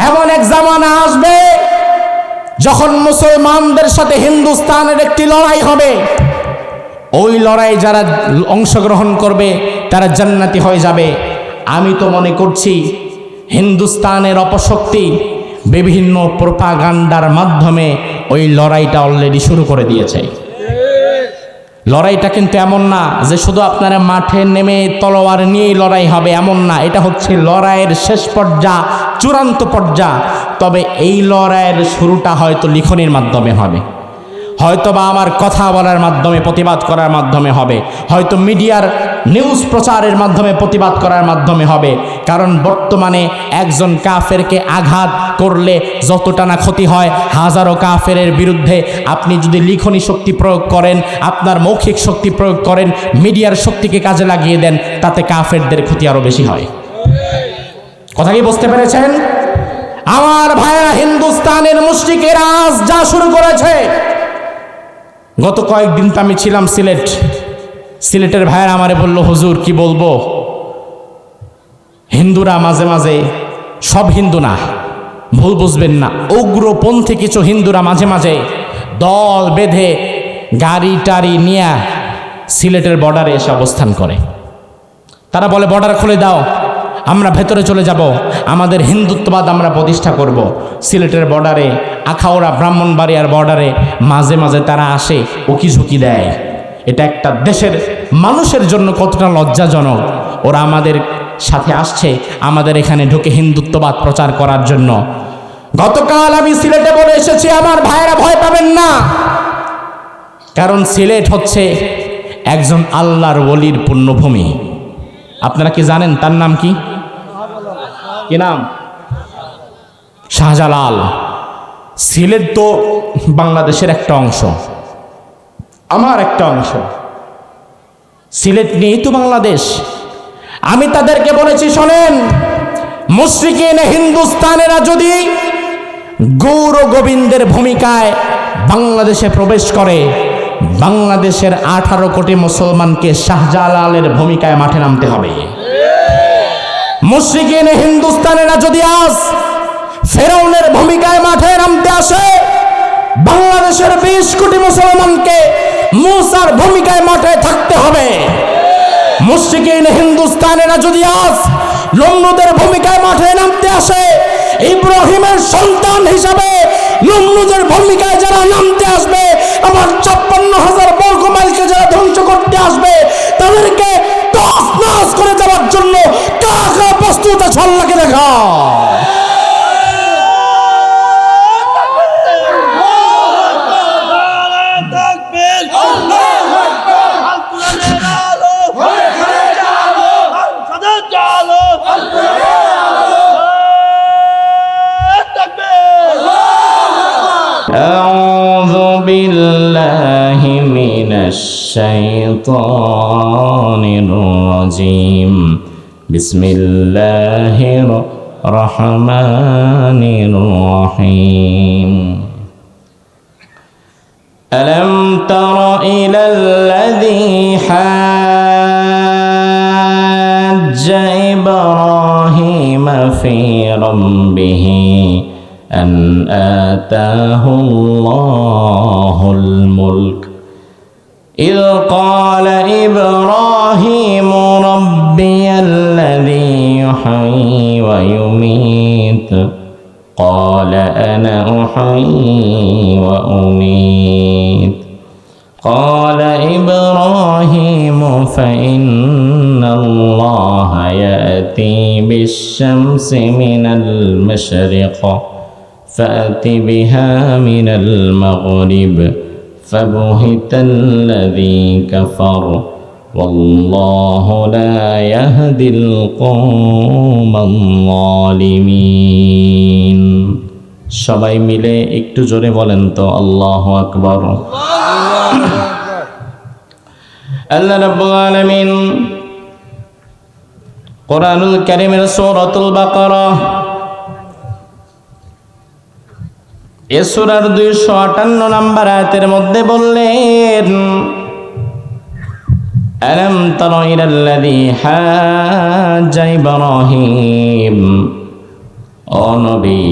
এমন এক জামানা আসবে যখন মুসলমানদের সাথে হিন্দুস্তানের একটি লড়াই হবে। ওই লড়াই যারা অংশগ্রহণ করবে তারা জান্নাতি হয়ে যাবে। আমি তো মনে করছি হিন্দুস্তানের অপশক্তি বিভিন্ন প্রোপাগান্ডার মাধ্যমে ওই লড়াইটা অলরেডি শুরু করে দিয়েছে। লড়াইটা কিন্তু এমন না যে শুধু আপনারা মাঠে নেমে তলোয়ার নিয়েই লড়াই হবে, এমন না। এটা হচ্ছে লড়াইয়ের শেষ পর্যায়, চূড়ান্ত পর্যায়। তবে এই লড়াইয়ের শুরুটা হয়তো লিখনির মাধ্যমে হবে, হয়তো বা আমার কথা বলার মাধ্যমে, প্রতিবাদ করার মাধ্যমে হবে, হয়তো মিডিয়ার নিউজ প্রচারের মাধ্যমে প্রতিবাদ করার মাধ্যমে হবে। কারণ বর্তমানে একজন কাফেরকে আঘাত করলে যতটা না ক্ষতি হয়, হাজারো কাফেরের বিরুদ্ধে আপনি যদি লিখনি শক্তি প্রয়োগ করেন, আপনার মৌখিক শক্তি প্রয়োগ করেন, মিডিয়ার শক্তিকে কাজে লাগিয়ে দেন, তাতে কাফেরদের ক্ষতি আরো বেশি হয়। কথা কি বুঝতে পেরেছেন? আমার ভাইরা, হিন্দুস্তানের মুশরিকেরা আজ যা শুরু করেছে, গত কয়েকদিন তো আমি ছিলাম সিলেটের ভাইয়েরা আমারে বলল, হুজুর কি বলবো, হিন্দুরা মাঝে মাঝে, সব হিন্দু না, ভুল বুঝবেন না, উগ্রপন্থী কিছু হিন্দুরা মাঝে মাঝে দল বেঁধে গাড়ি টাড়ি নিয়ে সিলেটের বর্ডারে এসে অবস্থান করে। তারা বলে বর্ডার খুলে দাও, আমরা ভেতরে চলে যাব, আমাদের হিন্দুত্ববাদ আমরা প্রতিষ্ঠা করব। সিলেটের বর্ডারে, আখাউড়া ব্রাহ্মণবাড়িয়ার বর্ডারে মাঝে মাঝে তারা আসে, উকি ঝুঁকি দেয়। এটা একটা দেশের মানুষের জন্য কতটা লজ্জাজনক। ওরা আমাদের সাথে আসছে, আমাদের এখানে ঢুকে হিন্দুত্ববাদ প্রচার করার জন্য। গতকাল আমি সিলেটে বলে এসেছি, আমার ভাইয়েরা ভয় পাবেন না, কারণ সিলেট হচ্ছে একজন আল্লাহর ওলির পুণ্যভূমি। আপনারা কি জানেন তার নাম কি? কি নাম? শাহজালাল। সিলেট তো বাংলাদেশের একটা অংশ, আমার একটা অংশ। সিলেট নিয়েই তো বাংলাদেশ। আমি তাদেরকে বলেছি, শোনেন, মুশরিকিন হিন্দুস্তানেরা যদি গৌর গোবিন্দের ভূমিকায় বাংলাদেশে প্রবেশ করে, বাংলাদেশের 18 কোটি মুসলমানকে শাহজালালের ভূমিকায় মাঠে নামতে হবে। মুশরিকিন হিন্দুস্তানেরা যদি আজ ফেরাউনের ভূমিকায় মাঠে নামতে আসে, বাংলাদেশের 20 কোটি মুসলমানকে মূসার ভূমিকায় মাঠে থাকতে হবে। মুশরিকিন হিন্দুস্তানেরা যদি আজ নমরুদের ভূমিকায় মাঠে নামতে আসে, ইব্রাহিমের সন্তান হিসাবে নমরুদের ভূমিকায় যারা নামতে আসবে, আমার 56,000 বর্গ মাইলকে যারা ধ্বংস করতে আসবে, তাদেরকে তছনছ করে দেওয়ার জন্য কারা কারা প্রস্তুত আছে আল্লাহকে দেখা। أعوذ بالله من الشيطان الرجيم بسم الله الرحمن الرحيم ألم تر إلى الذي حاج إبراهيم في ربه أن آتاه الله الملك إذ قال إبراهيم ربي الذي يحيي ويميت قال أنا أحيي وأميت قال إبراهيم فإن الله يأتي بالشمس من المشرق فأت بها من المغرب فبهت الذي كفر والله لا يهدي القوم الظالمين সবাই মিলে একটু জোরে বলেন তো আল্লাহু আকবার। আল্লাহ রাব্বুল আলামিন কোরআনুল কারীমের সূরাতুল বাকারা এই সূরার 258 নম্বর আয়াতের মধ্যে বললেন, আলাম তারা ইলাল্লাযী হাজ্জা ইব্রাহিম, ও নবী,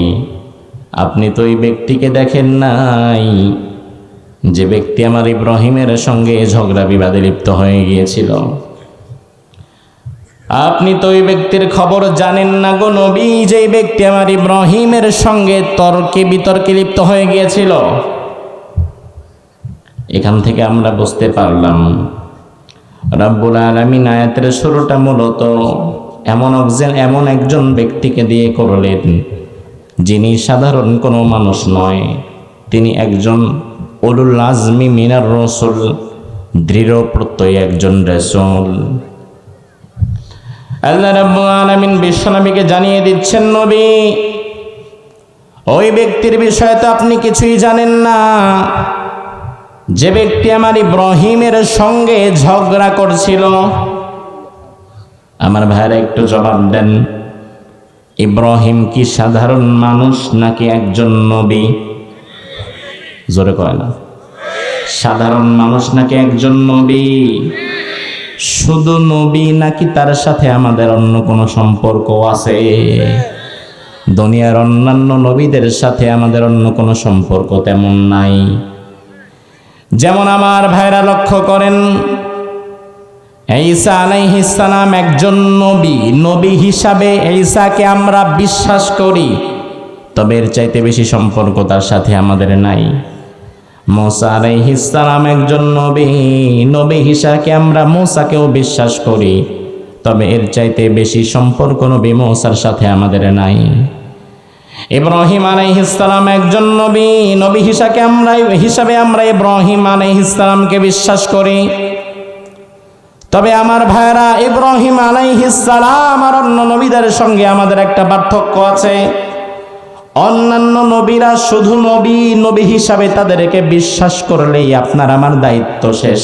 আপনি তো ওই ব্যক্তিকে দেখেন নাই যে ব্যক্তি আমার ইব্রাহিমের সঙ্গে ঝগড়া বিবাদে লিপ্ত হয়ে গিয়েছিল? আপনি তো ওই ব্যক্তির খবর জানেন না গো নবী, যে ব্যক্তি আমার ইব্রাহিমের সঙ্গে তর্কে বিতর্কে লিপ্ত হয়ে গিয়েছিল। এখান থেকে আমরা বুঝতে পারলাম রব্বুল আলামিন আয়াতের শুরুটা মূলত এমন একজন ব্যক্তিকে দিয়ে করলেন যিনি সাধারণ কোনো মানুষ নয়, তিনি একজন উলুল আজমি মিনার রাসূল, দৃঢ় প্রত্যয়ী একজন রাসূল। আল্লাহ রাব্বুল আলামিন বিশ্বনবীকে জানিয়ে দিচ্ছেন, নবী, ওই ব্যক্তির বিষয়ে তো আপনি কিছুই জানেন না, যে ব্যক্তি আমার ইব্রাহিমের সঙ্গে ঝগড়া করছিল। আমার ভাইরা একটু জবাব দেন, ইব্রাহিম কি সাধারণ মানুষ নাকি একজন নবী? জোরে কয় না। সাধারণ মানুষ নাকি একজন নবী? শুধু নবী নাকি তার সাথে আমাদের অন্য কোনো সম্পর্ক আছে? দুনিয়ার অন্যান্য নবীদের সাথে আমাদের অন্য কোনো সম্পর্ক তেমন নাই। যেমন আমার ভাইরা লক্ষ্য করেন, ঈসা আলাইহিস সালাম একজন নবী, নবী হিসাবে ঈসাকে আমরা বিশ্বাস করি, তবে এর চাইতে বেশি সম্পর্ক তার সাথে আমাদের নাই। মুসা আলাইহিস সালাম একজন নবী, নবী হিসাবে আমরা মুসাকেও বিশ্বাস করি, তবে এর চাইতে বেশি সম্পর্ক নবী মুসার সাথে আমাদের নাই। ইব্রাহিম আলাইহিস সালাম একজন নবী, নবী হিসাবে আমরা ইব্রাহিম আলাইহিস সালামকে বিশ্বাস করি, তবে আমার ভাইরা ইব্রাহিম আলাইহিস সালাম আর অন্য নবীদের সঙ্গে আমাদের একটা পার্থক্য আছে। অন্যান্য নবীরা শুধু নবী হিসাবে তাদেরকে বিশ্বাস করলেই আপনার আমার দায়িত্ব শেষ,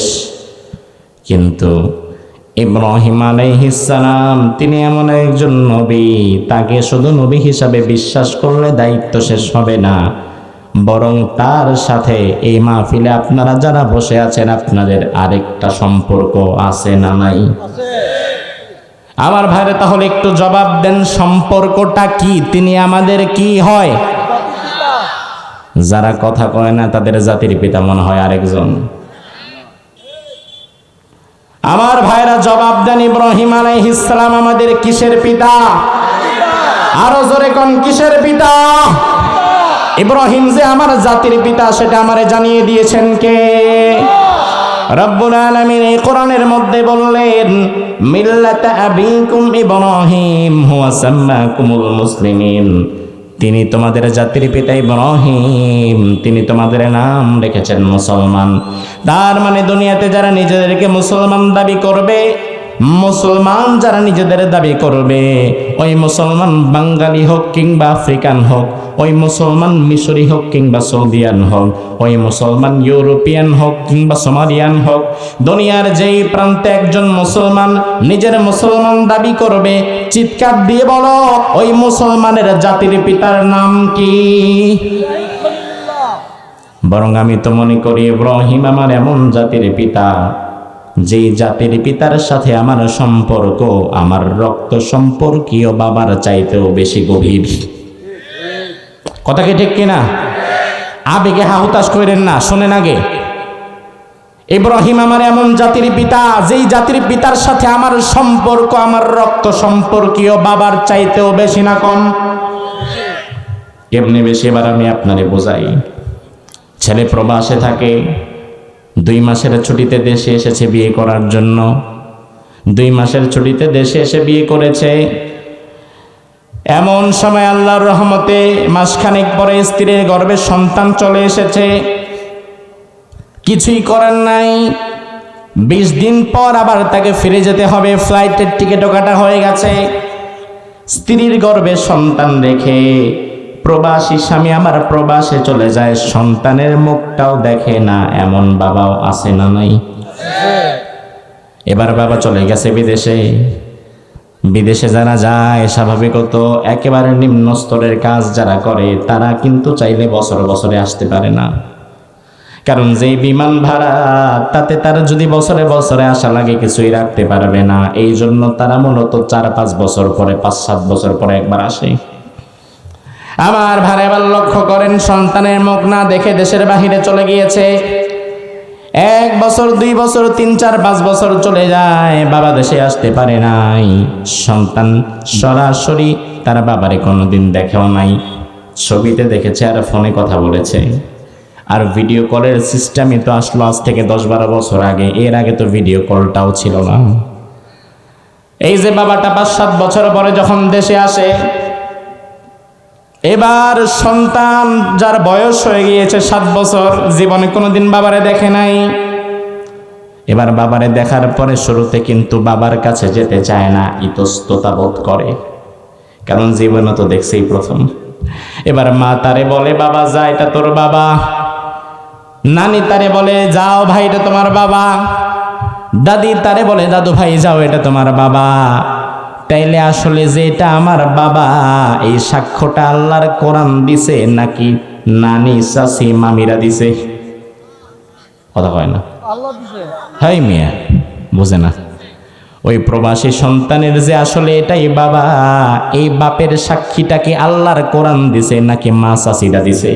কিন্তু ইব্রাহিম আলাইহিস সালাম তিনি এমন একজন নবী, তাকে শুধু নবী হিসাবে বিশ্বাস করলে দায়িত্ব শেষ হবে না, বরং তার সাথে এই মাহফিলে আপনারা যারা বসে আছেন আপনাদের আরেকটা সম্পর্ক আছে না নাই? আমার ভাইরা তাহলে একটু জবাব দেন, সম্পর্কটা কি? তিনি আমাদের কি হয়? যারা কথা কয় না তাদের জাতির পিতা মনে হয় আরেকজন। আমার ভাইরা জবাব দেন, ইব্রাহিম আলাইহিস সালাম আমাদের কিসের পিতা? আরো জোরে কোন কিসের পিতা? ইব্রাহিম যে আমার জাতির পিতা সেটা আমারে জানিয়ে দিয়েছেন কে? রব্বুল আলামিন এই কোরআনের মধ্যে বললেন, মিল্লাতা আবিকুম ইব্রাহিম হুয়া সাম্মাকুমুল মুসলিমিন, তিনি তোমাদের জাতির পিতা ইব্রাহিম, তিনি তোমাদের নাম রেখেছেন মুসলমান। তার মানে দুনিয়াতে যারা নিজেদেরকে মুসলমান দাবি করবে, মুসলমান যারা নিজেদের দাবি করবে, ওই মুসলমান বাঙালি হোক কিংবা আফ্রিকান হোক, ওই মুসলমান মিশরি হোক কিংবা সৌদিয়ান হোক, ওই মুসলমান ইউরোপিয়ান হোক কিংবা সোমালিয়ান হোক, দুনিয়ার যেই প্রান্তে একজন মুসলমান নিজের মুসলমান দাবি করবে, চিৎকার দিয়ে বলো, ওই মুসলমানের জাতির পিতার নাম কি? বরং আমি তো মনে করি ইব্রাহিম আমার এমন জাতির পিতা, যেই জাতির পিতার সাথে আমার সম্পর্ক আমার রক্ত সম্পর্কীয় বাবার চাইতেও বেশি গভীর। কথা কি ঠিক কিনা? আবেগে হাহুতাশ করেন না, শোনেন আগে। ইব্রাহিম আমার এমন জাতির পিতা, যেই জাতির পিতার সাথে আমার সম্পর্ক আমার রক্ত সম্পর্কীয় বাবার চাইতেও বেশি না কম? কেমনে বেশি? এবার আমি আপনারে বোঝাই। ছেলে প্রবাসে থাকে, 2 মাসের ছুটিতে দেশে এসেছে বিয়ে করার জন্য। 2 মাসের ছুটিতে দেশে এসে বিয়ে করেছে। এমন সময় আল্লাহর রহমতে মাসখানেক পরে স্ত্রীর গর্ভে সন্তান চলে এসেছে। কিছুই করার নাই, 20 দিন পর আবার তাকে ফিরে যেতে হবে, ফ্লাইটের টিকিটও কাটা হয়ে গেছে। স্ত্রীর গর্ভে সন্তান রেখে প্রবাসী স্বামী আমার প্রবাসে চলে যায়, সন্তানের মুখটাও দেখে না, এমন বাবাও আছে না নাই? এবার বাবা চলে গেছে বিদেশে। বিদেশে যারা যায় স্বাভাবিকত একেবারে নিম্ন স্তরের কাজ যারা করে তারা কিন্তু চাইলে বছরে বছরে আসতে পারে না, কারণ যেই বিমান ভাড়া তাতে তারা যদি বছরে বছরে আসা লাগে কিছুই রাখতে পারবে না। এই জন্য তারা মূলত 4-5 বছর পরে, 5-7 বছর পরে একবার আসে। আমার ভাই এবার লক্ষ্য করেন, সন্তানের মুখ না দেখে দেশের বাহিরে চলে গিয়েছে। 1 বছর 2 বছর 3 4 5 বছর চলে যায়, বাবা দেশে আসতে পারে নাই। সন্তান সরাসরি তার বাবারে কোনোদিন দেখেও নাই, ছবিতে দেখেছে আর ফোনে কথা বলেছে। আর ভিডিও কলের সিস্টেমই তো আসলো আজ থেকে 10-12 বছর আগে। এর আগে তো ভিডিও কলটাও ছিল না। এই যে বাবাটা 5-7 বছর পরে যখন দেশে আসে, এবার সন্তান যার বয়স হয়ে গিয়েছে 7 বছর, জীবনে কোনোদিন বাবারে দেখে নাই। এবার বাবারে দেখার পরে শুরুতে কিন্তু বাবার কাছে যেতে চায় না, ইতস্ততা বোধ করে, কারণ জীবনে তো দেখছেই প্রথম। এবার মা তারে বলে, বাবা যা, এটা তোর বাবা। নানি তারে বলে, যাও ভাই এটা তোমার বাবা। দাদি তারে বলে, দাদু ভাই যাও এটা তোমার বাবা। তাইলে আসলে যে এটা আমার বাবা, এই সাক্ষ্যটা আল্লাহর কোরআন দিছে নাকি নানি চাচি মামিরা দিছে? কথা কয় না, আল্লাহ দিছে। হাই মিয়া বুঝে না। ওই প্রবাসী সন্তানের যে আসলে এটাই বাবা, এই বাপের সাক্ষীটা কি আল্লাহর কোরআন দিছে নাকি মা চাচিরা দিছে?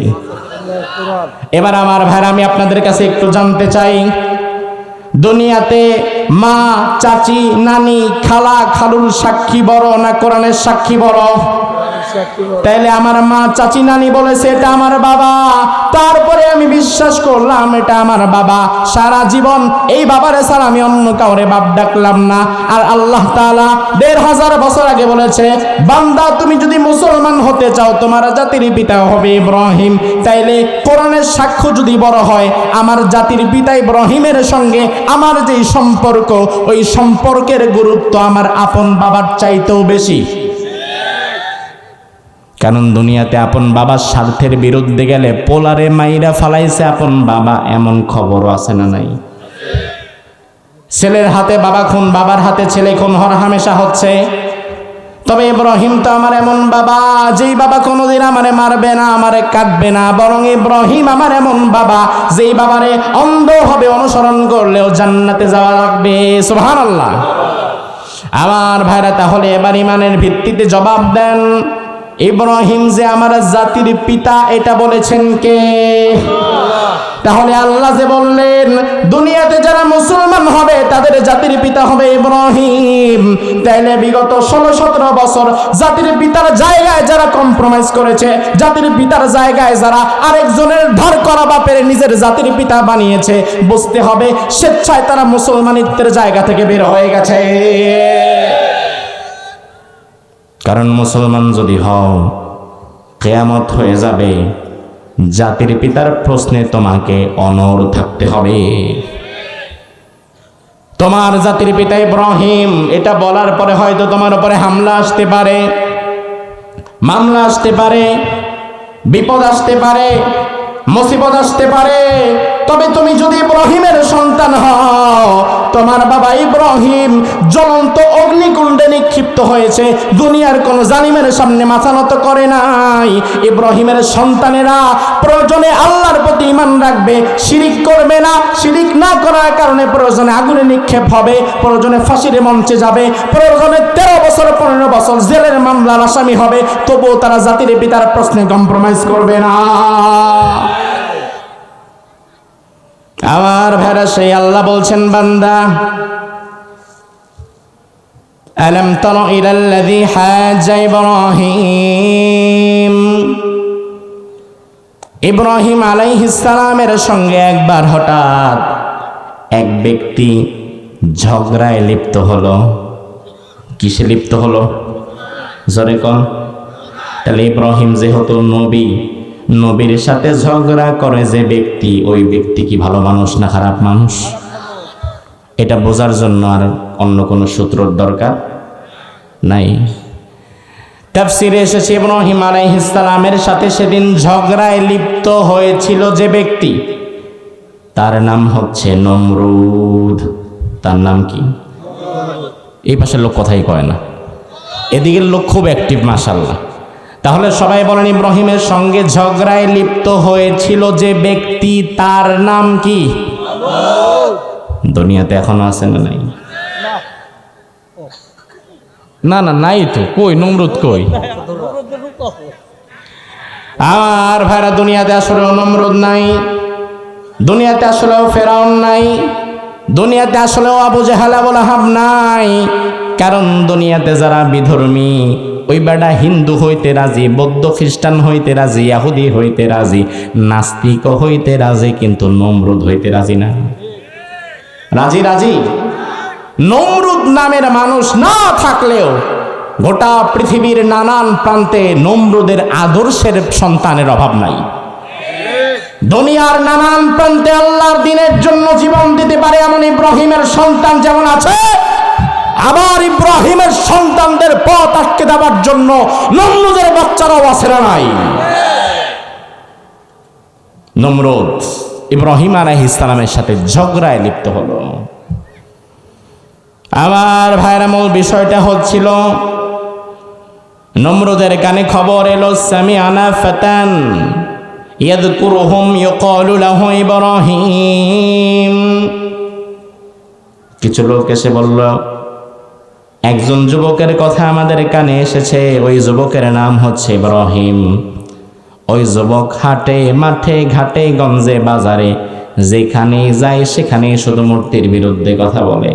এবার আমার ভাইরা, আমি আপনাদের কাছে একটু জানতে চাই, দুনিয়াতে মা চাচি নানি খালা খালুর সাক্ষী বড় না কোরআনের সাক্ষী বড়? তাইলে আমার মা চাচি নানি বলেছে এটা আমার বাবা, তারপরে আমি বিশ্বাস করলাম এটা আমার বাবা। সারা জীবন এই বাবারে ছাড়া আমি অন্য কাউরে বাপ ডাকলাম না। আর আল্লাহ তাআলা 1500 বছর আগে বলেছে, বান্দা তুমি যদি মুসলমান হতে চাও তোমার জাতির পিতা হবে ইব্রাহিম। তাইলে কোরআনের সাক্ষ্য যদি বড় হয়, আমার জাতির পিতা ইব্রাহিমের সঙ্গে আমার যে সম্পর্ক, ওই সম্পর্কের গুরুত্ব আমার আপন বাবার চাইতেও বেশি। কারণ দুনিয়াতে আপন বাবার স্বার্থের বিরুদ্ধে গেলে পোলারে মাইরা ফালাইছে আপন বাবা, এমন খবরও আছে না নাই? ছেলের হাতে বাবা খুন, বাবার হাতে ছেলে খুন হর হামেশা হচ্ছে। তবে ইব্রাহিম তো আমার এমন বাবা, যেই বাবা কোনোদিন আমারে মারবে না, আমারে কাটবে না, বরং ইব্রাহিম আমার এমন বাবা যেই বাবারে অন্ধ হবে অনুসরণ করলেও জান্নাতে যাওয়া লাগবে। সুবহানাল্লাহ। আমার ভাইরা, তাহলে এবার ইমানের ভিত্তিতে জবাব দেন, ইব্রাহিম যে আমার জাতির পিতা এটা বলেছেন কে? তাহলে আল্লাহ যে বললেন দুনিয়াতে যারা মুসলমান হবে তাদের জাতির পিতা হবে ইব্রাহিম, তাইলে বিগত 16-17 বছর জাতির পিতার জায়গায় যারা কম্প্রোমাইজ করেছে, জাতির পিতার জায়গায় যারা আরেকজনের ধার করা বাপের নিজের জাতির পিতা বানিয়েছে, বুঝতে হবে স্বেচ্ছায় তারা মুসলমানিত্বের জায়গা থেকে বের হয়ে গেছে। কারণ মুসলমান যদি হও, কিয়ামত হয়ে যাবে, জাতির পিতার প্রশ্নে তোমাকে অনড় থাকতে হবে। তোমার জাতির পিতা ইব্রাহিম এটা বলার পরে হয়তো তোমার উপরে হামলা আসতে পারে, মামলা আসতে পারে, বিপদ আসতে পারে, মুসিবত আসতে পারে। তবে তুমি যদি ইব্রাহিমের সন্তান হও, তোমার বাবা ইব্রাহিম জ্বলন্ত অগ্নিকুণ্ডে নিক্ষিপ্ত হয়েছে, দুনিয়ার কোন জালিমের সামনে মাথা নত করে নাই। ইব্রাহিমের সন্তানেরা প্রয়োজনে আল্লাহর প্রতি ঈমান রাখবে, শিরিক করবে না, শিরিক না করার কারণে প্রয়োজনে আগুনে নিক্ষেপ হবে, প্রয়োজনে ফাঁসির মঞ্চে যাবে, প্রয়োজনে 13 বছর 15 বছর জেলের মামলার আসামি হবে, তবুও তারা জাতির পিতার প্রশ্নে কম্প্রোমাইজ করবে না। আমার ভাইরা, সেই আল্লাহ বলছেন, বান্দা আলাম তারা ইলাল্লাযী হাজ্জা ইব্রাহিম আলাইহিস সালামের সঙ্গে একবার হঠাৎ এক ব্যক্তি ঝগড়ায় লিপ্ত হলো। কিসে লিপ্ত হলো? জোরে কোন। তাহলে ইব্রাহিম যেহেতু নবী, নবীর সাথে ঝগড়া করে যে ব্যক্তি, ওই ব্যক্তি কি ভালো মানুষ না খারাপ মানুষ? এটা বোঝার জন্য আর অন্য কোনো সূত্রর দরকার নাই। তাফসিরে এসেছে ইব্রাহিম আলাইহিস সালামের সাথে সেদিন ঝগড়ায় লিপ্ত হয়েছিল যে ব্যক্তি, তার নাম হচ্ছে নমরুদ। তার নাম কি? এই পাশের লোক কথাই কয় না, এদিকের লোক খুব অ্যাক্টিভ মাশাআল্লাহ। তাহলে সবাই বলেন, ইব্রাহিমের সঙ্গে ঝগড়ায় লিপ্ত হয়েছিল যে ব্যক্তি, তার নাম কি? দুনিয়াতে এখনো আছে না নাই? না না, নাই তো। কই নমরুদ কই? আর ভাইরা, দুনিয়াতে আসলেও নমরুদ নাই, দুনিয়াতে আসলেও ফেরাউন নাই, দুনিয়াতে আসলেও আবু জাহেল আবু লাহাব নাই। কারণ দুনিয়াতে যারা বিধর্মী, ওই বেটা হিন্দু হইতে রাজি, বৌদ্ধ খ্রিস্টান হইতে রাজি, ইহুদি হইতে রাজি, নাস্তিক হইতে রাজি, কিন্তু নমরুদ হইতে রাজি না। রাজি রাজি নমরুদ নামের মানুষ না থাকলেও গোটা পৃথিবীর নানান প্রান্তে নমরুদের আদর্শের সন্তানের অভাব নাই। দুনিয়ার নানান প্রান্তে আল্লাহর দ্বীনের জন্য জীবন দিতে পারে এমন ইব্রাহিমের সন্তান যেমন আছে, আবার ইব্রাহিমের সন্তানদের পথ আটকে দেওয়ার জন্য নমরুদের বাচ্চারাও আছে না নাই? নমরুদ ইব্রাহিম আলাইহিস সালামের সাথে ঝগড়ায় লিপ্ত হলো। আমার ভাইরা, মূল বিষয়টা হচ্ছিল, নমরুদের কানে খবর এলো, সামিআনা ফাতান ইয়াযকুরুহুম ইউকালু লাহু ইব্রাহিম। কিছু লোক এসে বলল, একজন যুবকের কথা আমাদের কানে এসেছে, ওই যুবকের নাম হচ্ছে ইব্রাহিম। ওই যুবক হাটে মাঠে ঘাটে গঞ্জে বাজারে যেখানে যায় সেখানে শুধু মূর্তির বিরুদ্ধে কথা বলে,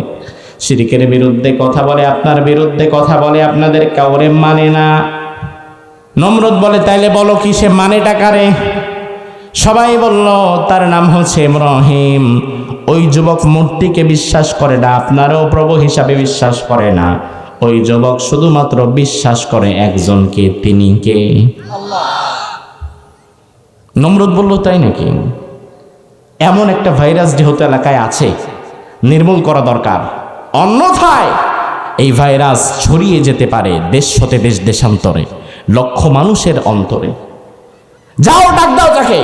শিরকের বিরুদ্ধে কথা বলে, আপনার বিরুদ্ধে কথা বলে, আপনাদের কাউরে মানে না। নমরুদ বলে, তাইলে বলো কি সে মানেটা কারে? সবাই বলল তার নাম হচ্ছে ইব্রাহিম। ওই যুবক মূর্তিকে বিশ্বাস করে না, আপনারও প্রভু হিসাবে বিশ্বাস করে না। ওই যুবক শুধুমাত্র বিশ্বাস করে একজনকে, তিনি কে? আল্লাহ। নমরুদ বলল, তাই নাকি? এমন একটা ভাইরাস যেহেতু এলাকায় আছে, নির্মূল করা দরকার, অন্যথায় এই ভাইরাস ছড়িয়ে যেতে পারে দেশ হতে দেশ, দেশান্তরে, লক্ষ মানুষের অন্তরে। যাও, ডাক দাও তাকে,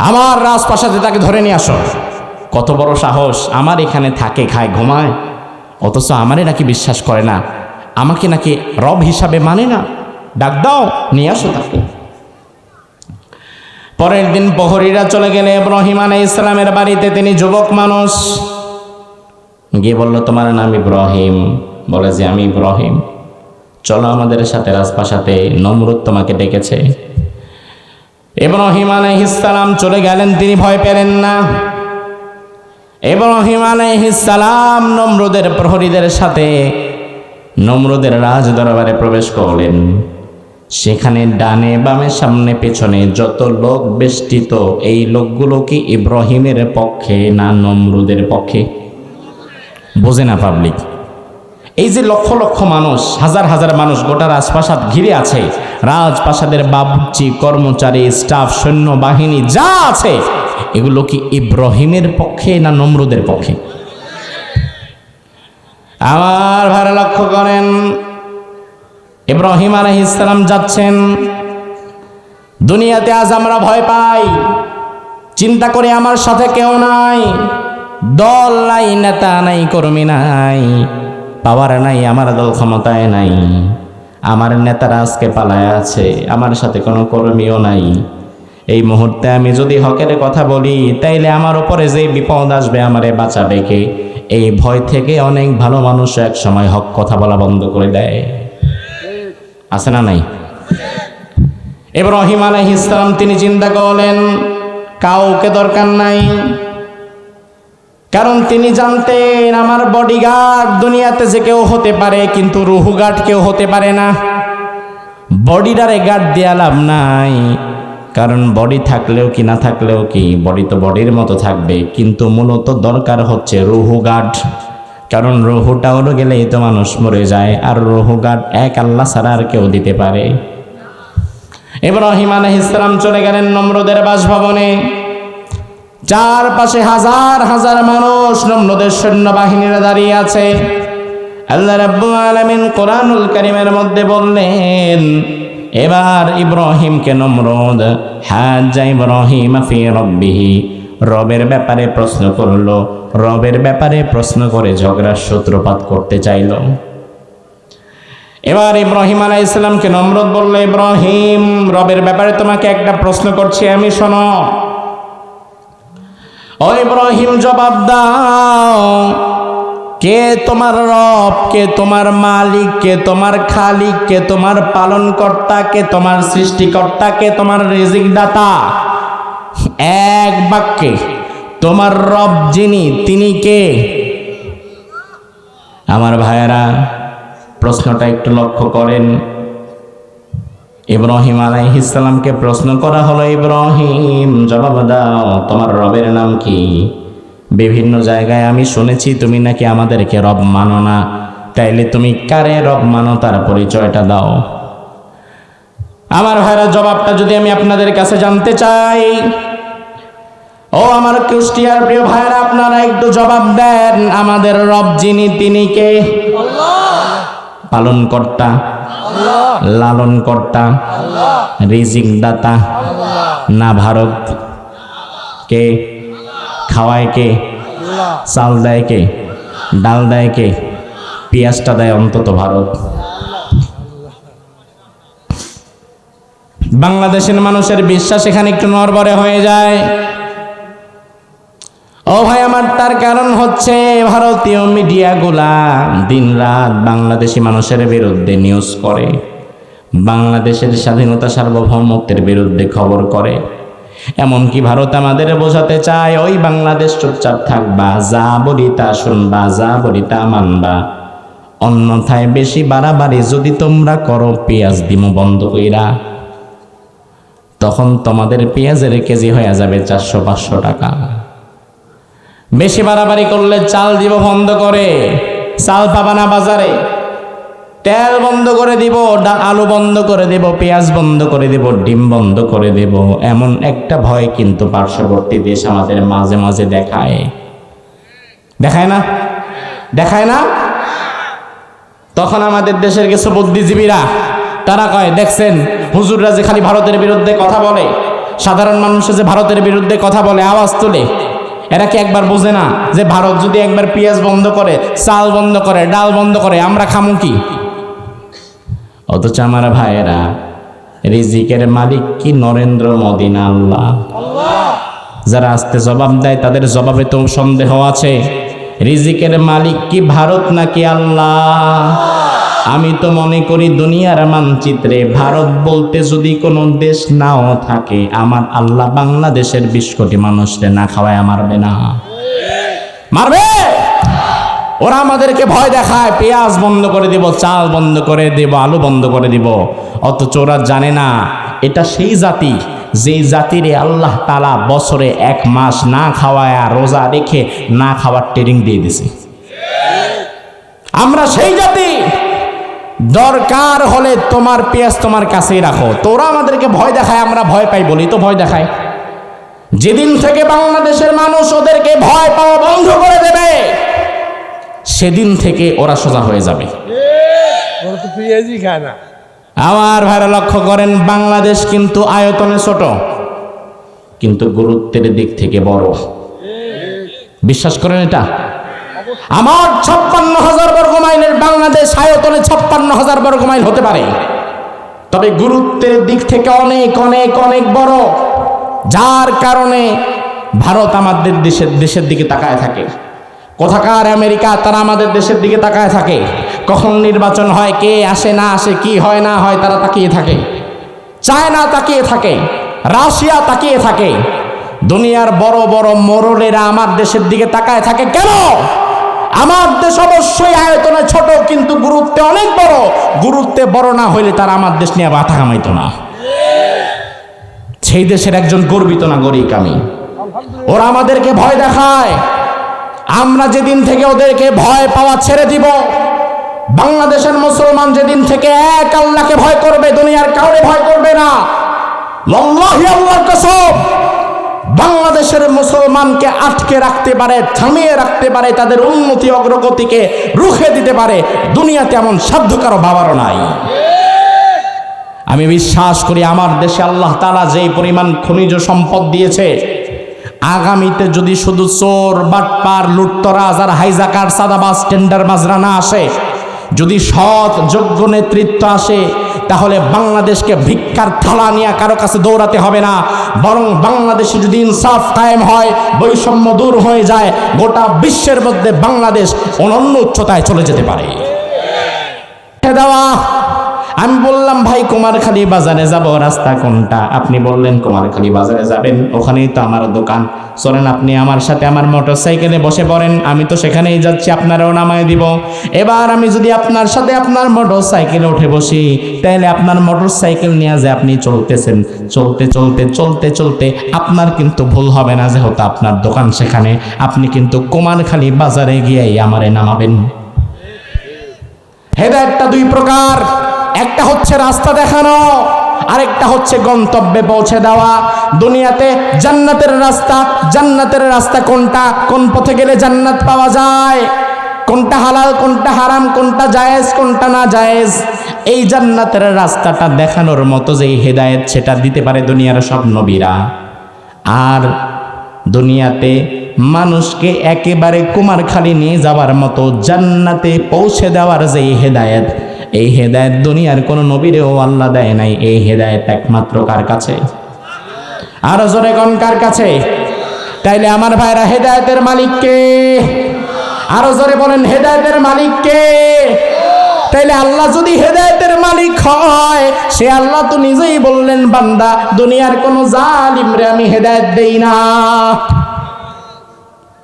আমার রাজপ্রাসাদে তাকে ধরে নিয়ে আসো। কত বড় সাহস! আমার এখানে থাকে, খায়, ঘুমায়, অথচ আমারে নাকি বিশ্বাস করে না, আমাকে নাকি রব হিসাবে মানে না। ডাক দাও, নিয়ে আসো তাকে। পরের দিন প্রহরীরা চলে গেলে ইব্রাহিম আলাইহিস সালামের বাড়িতে, তিনি যুবক মানুষ, গিয়ে বলল, তোমার নাম ইব্রাহিম? বলে যে আমি ইব্রাহিম। চলো আমাদের সাথে রাজপ্রাসাদে, নমরুদ তোমাকে ডেকেছে। ইব্রাহিম আলাইহিস সালাম চলে গেলেন, তিনি ভয় পেলেন না। ইব্রাহিম আলাইহিস সালাম নমরুদের প্রহরীদের সাথে নমরুদের রাজ দরবারে প্রবেশ করলেন। সেখানে ডানে বামে সামনে পেছনে যত লোক বেষ্টিত, এই লোকগুলো কি ইব্রাহিমের পক্ষে না নমরুদের পক্ষে? বোঝে না পাবলিক। এই যে লক্ষ লক্ষ মানুষ, হাজার হাজার মানুষ গোটা রাজপ্রাসাদ ঘিরে আছে, রাজপ্রাসাদের বাবুর্চি, কর্মচারী, স্টাফ, সৈন্য বাহিনী যা আছে, এগুলো কি ইব্রাহিমের পক্ষে না নমরুদের পক্ষে? আমার ভাইরা লক্ষ্য করেন, ইব্রাহিম আলাইহিস সালাম যাচ্ছেন। দুনিয়াতে আজ আমরা ভয় পাই, চিন্তা করে আমার সাথে কেউ নাই, দল নাই, নেতা নাই, কর্মী নাই, পাওয়ার নাই, আমার দল ক্ষমতায় নাই, আমার নেতারা আজকে পালায় আছে, আমার সাথে কোনো কর্মীও নাই। এই মুহূর্তে আমি যদি হকের কথা বলি, তাইলে আমার উপরে যে বিপদ আসবে, আমারে বাঁচাবে কে? এই ভয় থেকে অনেক ভালো মানুষ এক সময় হক কথা বলা বন্ধ করে দেয়, আছে না নাই? ইব্রাহিম আলাইহিস সালাম তিনি চিন্তা করলেন, কাউকে দরকার নাই, কারণ তিনি জানতেন আমার বডিগার্ড দুনিয়াতে যে কেউ হতে পারে, কিন্তু রুহু গার্ড কেউ হতে পারে না। বডিটারে গার্ড দেয়া লাভ নাই, কারণ বডি থাকলেও কি না থাকলেও কি, বডি তো বডির মতো থাকবে, কিন্তু মূলত দরকার হচ্ছে রুহু গার্ড। কারণ রুহুটা উড়ে গেলেই তো মানুষ মরে যায়, আর রুহু গার্ড এক আল্লাহ ছাড়া আর কেউ দিতে পারে? ইব্রাহিম আলাইহিস সালাম চলে গেলেন নমরুদের বাসভবনে। চারপাশে হাজার হাজার মানুষ, নমরুদের সৈন্যবাহিনীরা দাঁড়িয়ে আছে। আল্লাহ রাব্বুল আলামিন কোরআনুল কারীমের মধ্যে বললেন, এবার ইব্রাহিমকে নমরুদ হাজ্জা ইব্রাহিম ফি রাব্বিহি, রবের ব্যাপারে প্রশ্ন করলো, রবের ব্যাপারে প্রশ্ন করে ঝগড়ার সূত্রপাত করতে চাইল। এবার ইব্রাহিম আলাইহিস সালামকে নমরুদ বলল, ইব্রাহিম, রবের ব্যাপারে তোমাকে একটা প্রশ্ন করছি, আমি শোনো। ও ইব্রাহিম, জবাব দাও, কে তোমার রব, কে তোমার মালিক, কে তোমার খালিক, কে তোমার পালনকর্তা, কে তোমার সৃষ্টিকর্তা, কে তোমার রিজিক দাতা? এক বাক্যে তোমার রব যিনি, তিনি কে? আমার ভাইয়েরা, প্রশ্নটা একটু লক্ষ্য করেন। ইব্রাহিম আলাইহিস সালামকে প্রশ্ন করা হলো, ইব্রাহিম জবাব দাও, তোমার রবের নাম কি? বিভিন্ন জায়গায় আমি শুনেছি তুমি নাকি আমাদেরকে রব মানো না, তাইলে তুমি কারে রব মানো তার পরিচয়টা দাও। আমার ভাইরা, জবাবটা যদি আমি আপনাদের কাছে জানতে চাই, ও আমার কুষ্টিয়ার প্রিয় ভাইরা, আপনারা একটু জবাব দেন, আমাদের রব যিনি, তিনি কে? পালনকর্তা, লালনকর্তা, রিজিক দাতা না ভারত? কে খাওয়ায়? কে চাল দেয়? কে ডাল দেয়? কে পেঁয়াজটা দেয়? অন্তত ভারত। বাংলাদেশের মানুষের বিশ্বাস এখানে একটু নড়বড়ে হয়ে যায়। ও ভাই আমার, তার কারণ হচ্ছে ভারতীয় মিডিয়াগুলা দিনরাত বাংলাদেশি মানুষের বিরুদ্ধে নিউজ করে, বাংলাদেশের স্বাধীনতা সার্বভৌমত্বের বিরুদ্ধে খবর করে। এমনকি ভারত আমাদের বোঝাতে চায়, ওই বাংলাদেশ চুপচাপ থাকবা, যা বলি তা শুনবা, যা বলি তা মানবা, অন্যথায় বেশি বাড়াবাড়ি যদি তোমরা করো পেঁয়াজ দিমো বন্ধ কইরা। তখন তোমাদের পেঁয়াজের কেজি হয়ে যাবে 400-500 টাকা। বেশি বাড়াবাড়ি করলে চাল দিব বন্ধ করে, চাল পাবা না বাজারে। তেল বন্ধ করে দিব, আলু বন্ধ করে দেব, পেঁয়াজ বন্ধ করে দেব, ডিম বন্ধ করে দেব। এমন একটা ভয় কিন্তু পার্শ্ববর্তী দেশ আমাদের মাঝে মাঝে দেখায়, দেখায় না? দেখায় না? তখন আমাদের দেশের কিছু বুদ্ধিজীবীরা তারা কয়, দেখছেন হুজুররা যে খালি ভারতের বিরুদ্ধে কথা বলে, সাধারণ মানুষ যে ভারতের বিরুদ্ধে কথা বলে, আওয়াজ তোলে, এরা কি একবার বোঝে না যে ভারত যদি একবার পেঁয়াজ বন্ধ করে, চাল বন্ধ করে, ডাল বন্ধ করে, আমরা খামু কি? অথচ আমার ভাইয়েরা, রিজিকের মালিক কি নরেন্দ্র মোদী না আল্লাহ? যারা আস্তে জবাব দেয় তাদের জবাবে তো সন্দেহ আছে। রিজিকের মালিক কি ভারত নাকি আল্লাহ? আমি তো মনে করি দুনিয়ার মানচিত্রে ভারত বলতে যদি কোনো দেশ নাও থাকে, আমার আল্লাহ বাংলাদেশের 20 কোটি মানুষকে না খাওয়ায় মারবে না? মারবে? ওরা আমাদেরকে ভয় দেখায়, পেঁয়াজ বন্ধ করে দিব, চাল বন্ধ করে দিব, আলু বন্ধ করে দিব। অথচ ওরা জানে না এটা সেই জাতি যেই জাতিরে আল্লাহ তাআলা বছরে 1 মাস না খাওয়ায় রোজা রেখে না খাওয়ার ট্রেনিং দিয়ে দিছে। আমরা সেই জাতি, দরকার হলে তোমার পেঁয়াজ তোমার কাছেই রাখো। তোরা আমাদেরকে ভয় দেখায়, আমরা ভয় পাই বলি তো ভয় দেখায়। যেদিন থেকে বাংলাদেশের মানুষ ওদেরকে ভয় পাওয়া বন্ধ করে দেবে, সেদিন থেকে ওরা সোজা হয়ে যাবে। আমার ভাইরা লক্ষ্য করেন, বাংলাদেশ কিন্তু আয়তনে ছোট, কিন্তু গুরুত্বের দিক থেকে বড়। বিশ্বাস করেন এটা? আমার 56,000 বর্গ মাইলের বাংলাদেশ আয়তনে 56,000 বর্গ মাইল হতে পারে, তবে গুরুত্বের দিক থেকে অনেক অনেক অনেক বড়। যার কারণে ভারত আমাদের দেশের দিকে তাকায় থাকে। কোথাকার আমেরিকা, তারা আমাদের দেশের দিকে তাকায় থাকে। কখন নির্বাচন হয়, কে আসে না আসে, কি হয় না হয়, তারা তাকিয়ে থাকে। চায়না তাকিয়ে থাকে, রাশিয়া তাকিয়ে থাকে। দুনিয়ার বড় বড় মোড়লেরা আমার দেশের দিকে তাকায় থাকে। কেন? আমার দেশ অবশ্যই আয়তনে ছোট, কিন্তু গুরুত্বে অনেক বড়। গুরুত্বে বড় না হইলে তারা আমার দেশ নিয়ে মাথা কামাইতো না। সেই দেশের একজন গর্বিত নাগরিক আমি। ওরা আমাদেরকে ভয় দেখায়। আমরা যেদিন থেকে ওদেরকে ভয় পাওয়া ছেড়ে দিব, বাংলাদেশের মুসলমান যেদিন থেকে এক আল্লাহকে ভয় করবে, দুনিয়ার কাউরে ভয় করবে না, আল্লাহি আল্লাহর কসম, বাংলাদেশের মুসলমানকে আটকে রাখতে পারে, থামিয়ে রাখতে পারে, তাদের উন্নতি অগ্রগতিকে রুখে দিতে পারে, দুনিয়াতে এমন সাধ্য কারো বাবারও নাই। আমি বিশ্বাস করি আমার দেশে আল্লাহ তাআলা যেই পরিমাণ খনিজ সম্পদ দিয়েছে, আগামীতে যদি শুধু চোর, বাটপার, লুটতরাজ আর হাইজাকার, সাদাবাজ, টেন্ডার মাজরা না আসে, যদি সৎ যোগ্য নেতৃত্ব আসে, তাহলে বাংলাদেশকে ভিক্ষার থালা নিয়ে কারো কাছে দৌড়াতে হবে না, বরং বাংলাদেশে যদি ইনসাফ কায়েম হয়, বৈষম্য দূর হয়ে যায়, গোটা বিশ্বের মধ্যে বাংলাদেশ অনন্য উচ্চতায় চলে যেতে পারে। দেওয়া আমি বললাম ভাই কুমারখালী বাজারে যাব, রাস্তা কোনটা? আপনি বললেন কুমারখালী বাজারে যাবেন, ওখানেই তো আমার দোকান, চলেন আপনি আমার সাথে আমার মোটরসাইকেলে বসে পড়েন, আমি তো সেখানেই যাচ্ছি, আপনারাও নামায় দিব। এবার আমি যদি আপনার সাথে আপনার মোটরসাইকেলে উঠে বসি, তাহলে আপনার মোটরসাইকেল নিয়ে যে আপনি চলতেছেন, চলতে চলতে চলতে চলতে আপনার কিন্তু ভুল হবে না, যেহেতু আপনার দোকান সেখানে, আপনি কিন্তু কুমারখালী বাজারে গিয়েই আমারে নামাবেন। হেদায়েতটা দুই প্রকার, একটা হচ্ছে রাস্তা দেখানো, আরেকটা হচ্ছে গন্তব্যে পৌঁছে দেওয়া। দুনিয়াতে জান্নাতের রাস্তা কোনটা? কোন পথে গেলে জান্নাত পাওয়া যায়, কোনটা হালাল কোনটা হারাম, কোনটা জায়েজ কোনটা না জায়েজ, এই জান্নাতের রাস্তাটা দেখানোর মতো যে হেদায়েত, সেটা দিতে পারে দুনিয়ার সব নবীরা। আর দুনিয়াতে মানুষকে একেবারে কুমারখালী নিয়ে যাওয়ার মতো জান্নাতে পৌঁছে দেওয়ার যে হেদায়েত, এই হেদায়েত দুনিয়ার কোনো নবীরেও আল্লাহ দেয় নাই। এই হেদায়েত একমাত্র কার কাছে? আরো জোরে কোন কার কাছে? তাইলে আমার ভাইরা, হেদায়েতের মালিক কে? আরো জোরে বলেন, হেদায়েতের মালিক কে? তাইলে আল্লাহ যদি হেদায়েতের মালিক হয়, সে আল্লাহ তো নিজেই বললেন, বান্দা দুনিয়ার কোন জালিমরে আমি হেদায়েত দেই না।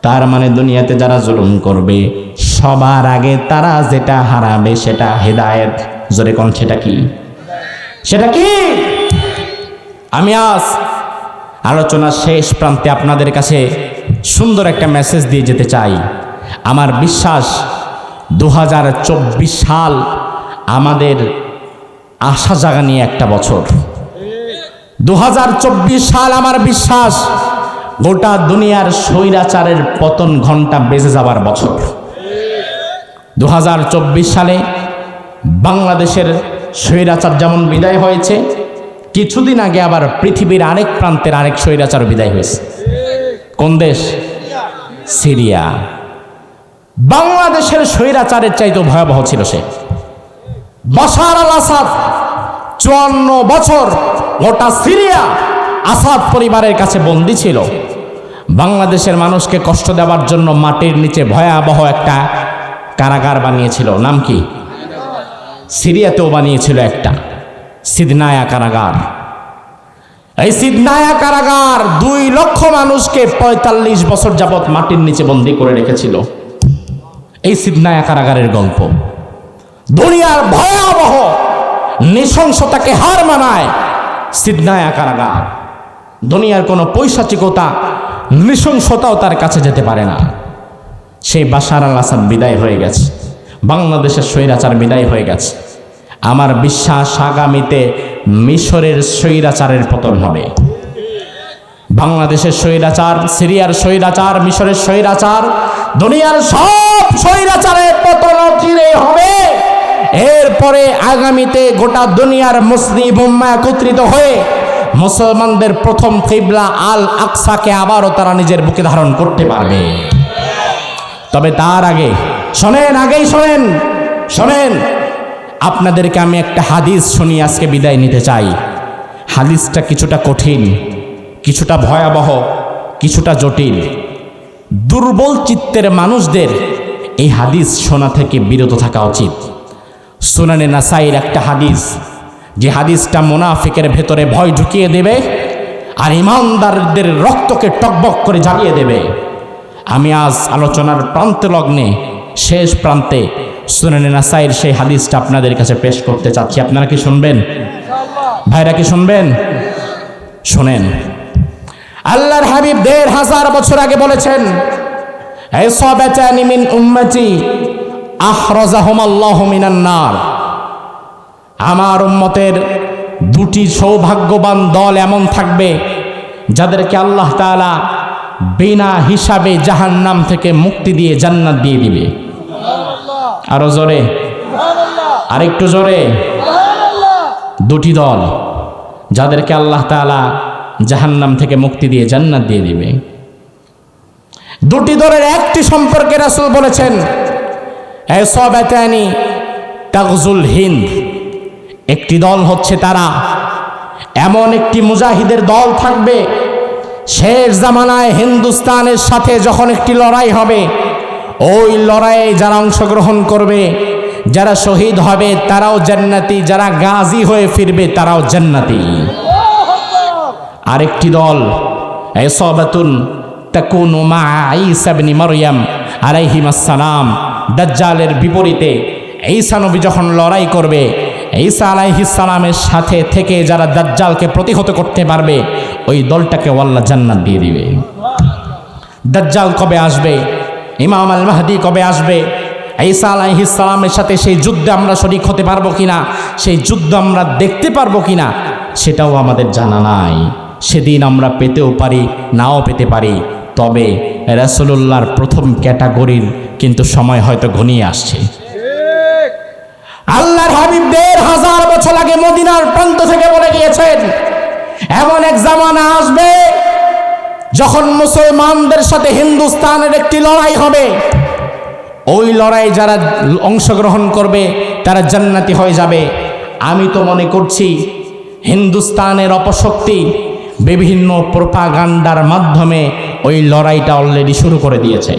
তার মানে দুনিয়াতে যারা জুলুম করবে, সবার আগে তারা যেটা হারাবে সেটা হেদায়েত। জোরে কোন সেটা কি? সেটা কি? আমি আজ আলোচনার শেষ প্রান্তে আপনাদের কাছে সুন্দর একটা মেসেজ দিয়ে যেতে চাই। আমার বিশ্বাস 2024 সাল আমাদের আশা জাগানি একটা বছর। 2024 সাল আমার বিশ্বাস গোটা দুনিয়ার স্বৈরাচারের পতন ঘন্টা বেজে যাবার বছর। 2024 সালে বাংলাদেশের স্বৈরাচার যেমন বিদায় হয়েছে, কিছুদিন আগে আবার পৃথিবীর আরেক প্রান্তের আরেক স্বৈরাচার বিদায় হয়েছে। কোন দেশ? সিরিয়া। বাংলাদেশের স্বৈরাচারের চাইতে ভয়াবহ ছিল সে। বাশার আল আসাদ 54 বছর গোটা সিরিয়া আসাদ পরিবারের কাছে বন্দী ছিল। বাংলাদেশের মানুষকে কষ্ট দেওয়ার জন্য মাটির নিচে ভয়াবহ একটা কারাগার বানিয়েছিল। নাম কি? সিরিয়াতেও বানিয়েছিল একটা সিদনায়া কারাগার। এই সিদনায়া কারাগার 2 লক্ষ মানুষকে 45 বছর যাবৎ মাটির নিচে বন্দী করে রেখেছিল। এই সিদনায়া কারাগারের গল্প দুনিয়ার ভয়াবহ নৃশংসতাকে হার মানায়। সিদনায়া কারাগার, দুনিয়ার কোনো পৈশাচিকতা নৃশংসতাও তার কাছে যেতে পারে না। সেই বাশার আল আসাদ বিদায় হয়ে গেছে, বাংলাদেশের স্বৈরাচার বিদায় হয়ে গেছে। আমার বিশ্বাস আগামীতে মিশরের স্বৈরাচারের পতন হবে। বাংলাদেশের স্বৈরাচার, সিরিয়ার স্বৈরাচার, মিশরের স্বৈরাচার, দুনিয়ার সব স্বৈরাচারের পতন চিরে হবে। এরপরে আগামীতে গোটা দুনিয়ার মুসলিম উম্মাহ একত্রিত হয়ে মুসলমানদের প্রথম কিবলা আল আকসাকে আবারও তারা নিজের বুকে ধারণ করতে পারবে। তবে তার আগে শোনেন, আপনাদেরকে আমি একটা হাদিস শুনিয়ে আজকে বিদায় নিতে চাই। হাদিসটা কিছুটা কঠিন, কিছুটা ভয়াবহ, কিছুটা জটিল। দুর্বল চিত্তের মানুষদের এই হাদিস শোনা থেকে বিরত থাকা উচিত। সুনানে নাসাইর একটা হাদিস, যে হাদিসটা মুনাফিকের ভেতরে ভয় ঢুকিয়ে দেবে আর ইমানদারদের রক্তকে টকবক করে জ্বালিয়ে দেবে। আমি আজ আলোচনার প্রান্তলগ্নে শেষ প্রান্তে সুনানে নাসাইর সেই হাদিসটা আপনাদের কাছে পেশ করতে চাচ্ছি। আপনারা কি শুনবেন? ভাইরা কি শুনবেন? শোনেন। আল্লাহর হাবিব 1500 বছর আগে বলেছেন, ইসাবাতানি মিন উম্মতি আহরাজাহুমাল্লাহু মিনান নার। আমার উম্মতের 2টি সৌভাগ্যবান দল এমন থাকবে যাদেরকে আল্লাহ তাআলা বিনা হিসাবে জাহান্নাম থেকে মুক্তি দিয়ে জান্নাত দিয়ে দিবে। আরো জোরে, আরেকটু জোরে। 2টি দল যাদেরকে আল্লাহ তাআলা জাহান্নাম থেকে মুক্তি দিয়ে জান্নাত দিয়ে দিবে। 2টি দলের একটি সম্পর্কে রাসূল বলেছেন, ইসাবাতানি তাগজুল হিন্দ। একটি দল হচ্ছে তারা, এমন একটি মুজাহিদের দল থাকবে শেষ জামানায় হিন্দুস্তানের সাথে যখন একটি লড়াই হবে, ওই লড়াইয়ে যারা অংশগ্রহণ করবে, যারা শহীদ হবে তারাও জান্নাতি, যারা গাজী হয়ে ফিরবে তারাও জান্নাতি। আরেকটি দল ইসাবাতুন তাকুনু মা ঈসা ইবনে মারইয়াম আলাইহিস সালাম, দাজ্জালের বিপরীতে ঈসা নবী যখন লড়াই করবে, ঈসা আলাইহিস সালামের সাথে থেকে যারা দাজ্জালকে প্রতিহত করতে পারবে ওই দলটাকে আল্লাহ জান্নাত দিয়ে দিবে। দাজ্জাল কবে আসবে, ইমাম আল মাহদি কবে আসবে, ঈসা আলাইহিস সালামের সাথে সেই যুদ্ধে আমরা শরীক হতে পারবো কিনা, সেই যুদ্ধ আমরা দেখতে পারবো কিনা সেটাও আমাদের জানা নাই। সেদিন আমরা পেতেও পারি, নাও পেতে পারি। তবে রাসূলুল্লাহর প্রথম ক্যাটাগরির কিন্তু সময় হয়তো ঘনিয়ে আসছে। আল্লাহর হাবিব ১৫০০ বছর আগে মদিনার প্রান্ত থেকে বলে গিয়েছেন, এমন এক জামানা আসবে যখন মুসলমানদের সাথে হিন্দুস্তানের একটি লড়াই হবে, ওই লড়াই যারা অংশগ্রহণ করবে তারা জান্নাতি হয়ে যাবে। আমি তো মনে করছি হিন্দুস্তানের অপশক্তি বিভিন্ন প্রোপাগান্ডার মাধ্যমে ওই লড়াইটা অলরেডি শুরু করে দিয়েছে।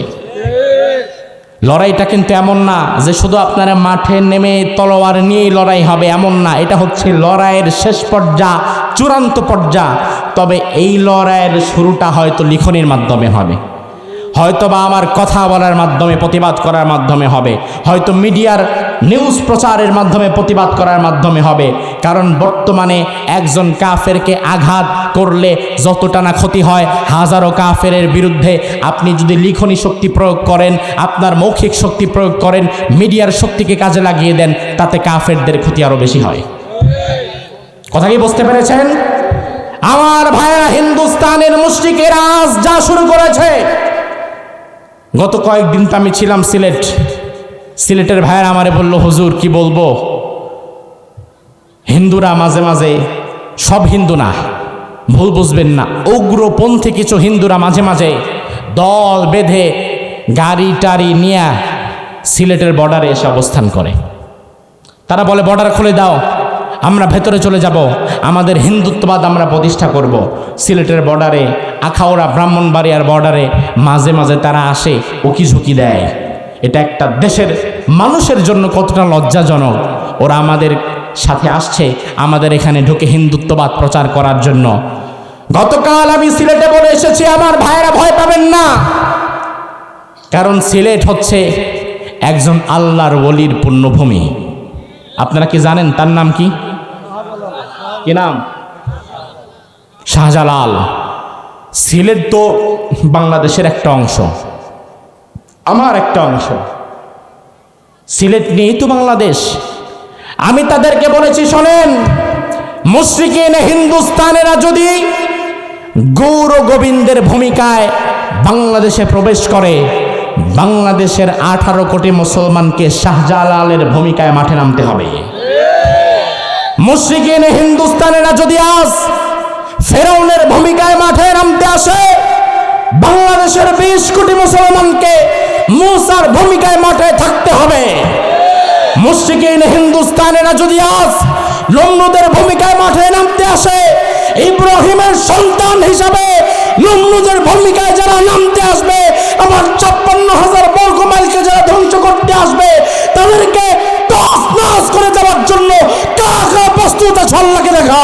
লড়াইটা কিন্তু এমন না যে শুধু আপনারা মাঠে নেমে তলোয়ার নিয়েই লড়াই হবে, এমন না। এটা হচ্ছে লড়াইয়ের শেষ পর্যায়, চূড়ান্ত পর্যায়। তবে এই লড়াইয়ের শুরুটা হয়তো লিখনির মাধ্যমে হবে, হয়তো বা আমার কথা বলার মাধ্যমে, প্রতিবাদ করার মাধ্যমে হবে, হয়তো মিডিয়ার নিউজ প্রচারের মাধ্যমে প্রতিবাদ করার মাধ্যমে হবে। কারণ বর্তমানে একজন কাফেরকে আঘাত করলে যতটা না ক্ষতি হয়, হাজারো কাফেরের বিরুদ্ধে আপনি যদি লিখনি শক্তি প্রয়োগ করেন, আপনার মৌখিক শক্তি প্রয়োগ করেন, মিডিয়ার শক্তিকে কাজে লাগিয়ে দেন, তাতে কাফেরদের ক্ষতি আরো বেশি হয়। কথা কি বুঝতে পেরেছেন? আমার ভাইরা, হিন্দুস্তানের মুশরিকেরা আজ যা শুরু করেছে, গত কয়েকদিন তো আমি ছিলাম সিলেটের ভাইয়েরা আমারে বলল, হুজুর কি বলবো, হিন্দুরা মাঝে মাঝে, সব হিন্দু না, ভুল বুঝবেন না, উগ্রপন্থী কিছু হিন্দুরা মাঝে মাঝে দল বেঁধে গাড়ি টাড়ি নিয়ে সিলেটের বর্ডারে এসে অবস্থান করে। তারা বলে বর্ডার খুলে দাও, আমরা ভেতরে চলে যাব, আমাদের হিন্দুত্ববাদ আমরা প্রতিষ্ঠা করব। সিলেটের বর্ডারে, আখাউড়া ব্রাহ্মণবাড়িয়ার বর্ডারে মাঝে মাঝে তারা আসে, উকি ঝুঁকি দেয়। এটা একটা দেশের মানুষের জন্য কতটা লজ্জাজনক। ওরা আমাদের সাথে আসছে, আমাদের এখানে ঢুকে হিন্দুত্ববাদ প্রচার করার জন্য। গতকাল আমি সিলেটে বলে এসেছি, আমার ভাইয়েরা ভয় পাবেন না, কারণ সিলেট হচ্ছে একজন আল্লাহর ওলির পুণ্যভূমি। আপনারা কি জানেন তার নাম কি? কি নাম? শাহজালাল। সিলেট তো বাংলাদেশের একটা অংশ, আমার একটা অংশ। সিলেট নিয়েই তো বাংলাদেশ। আমি তাদেরকে বলেছি, শোনেন, মুশরিকিন হিন্দুস্তানেরা যদি গৌর গোবিন্দের ভূমিকায় বাংলাদেশে প্রবেশ করে, বাংলাদেশের 18 কোটি মুসলমানকে শাহজালালের ভূমিকায় মাঠে নামতে হবে। মুশরিকিন হিন্দুস্তানেরা যদি আজ ফেরাউনের ভূমিকায় মাঠে নামতে আসে, বাংলাদেশের 20 কোটি মুসলমানকে মূসার ভূমিকায় মাঠে থাকতে হবে। মুশরিকিন হিন্দুস্তানেরা যদি আজ নমরুদের ভূমিকায় মাঠে নামতে আসে, ইব্রাহিমের সন্তান হিসাবে নমরুদের ভূমিকায় যারা নামতে আসবে, আমার 56,000 বর্গ মাইলকে যারা ধ্বংস করতে আসবে, তাদেরকে তছনছ করে দেওয়ার জন্য কারা কারা প্রস্তুত আছে আল্লাহকে দেখা।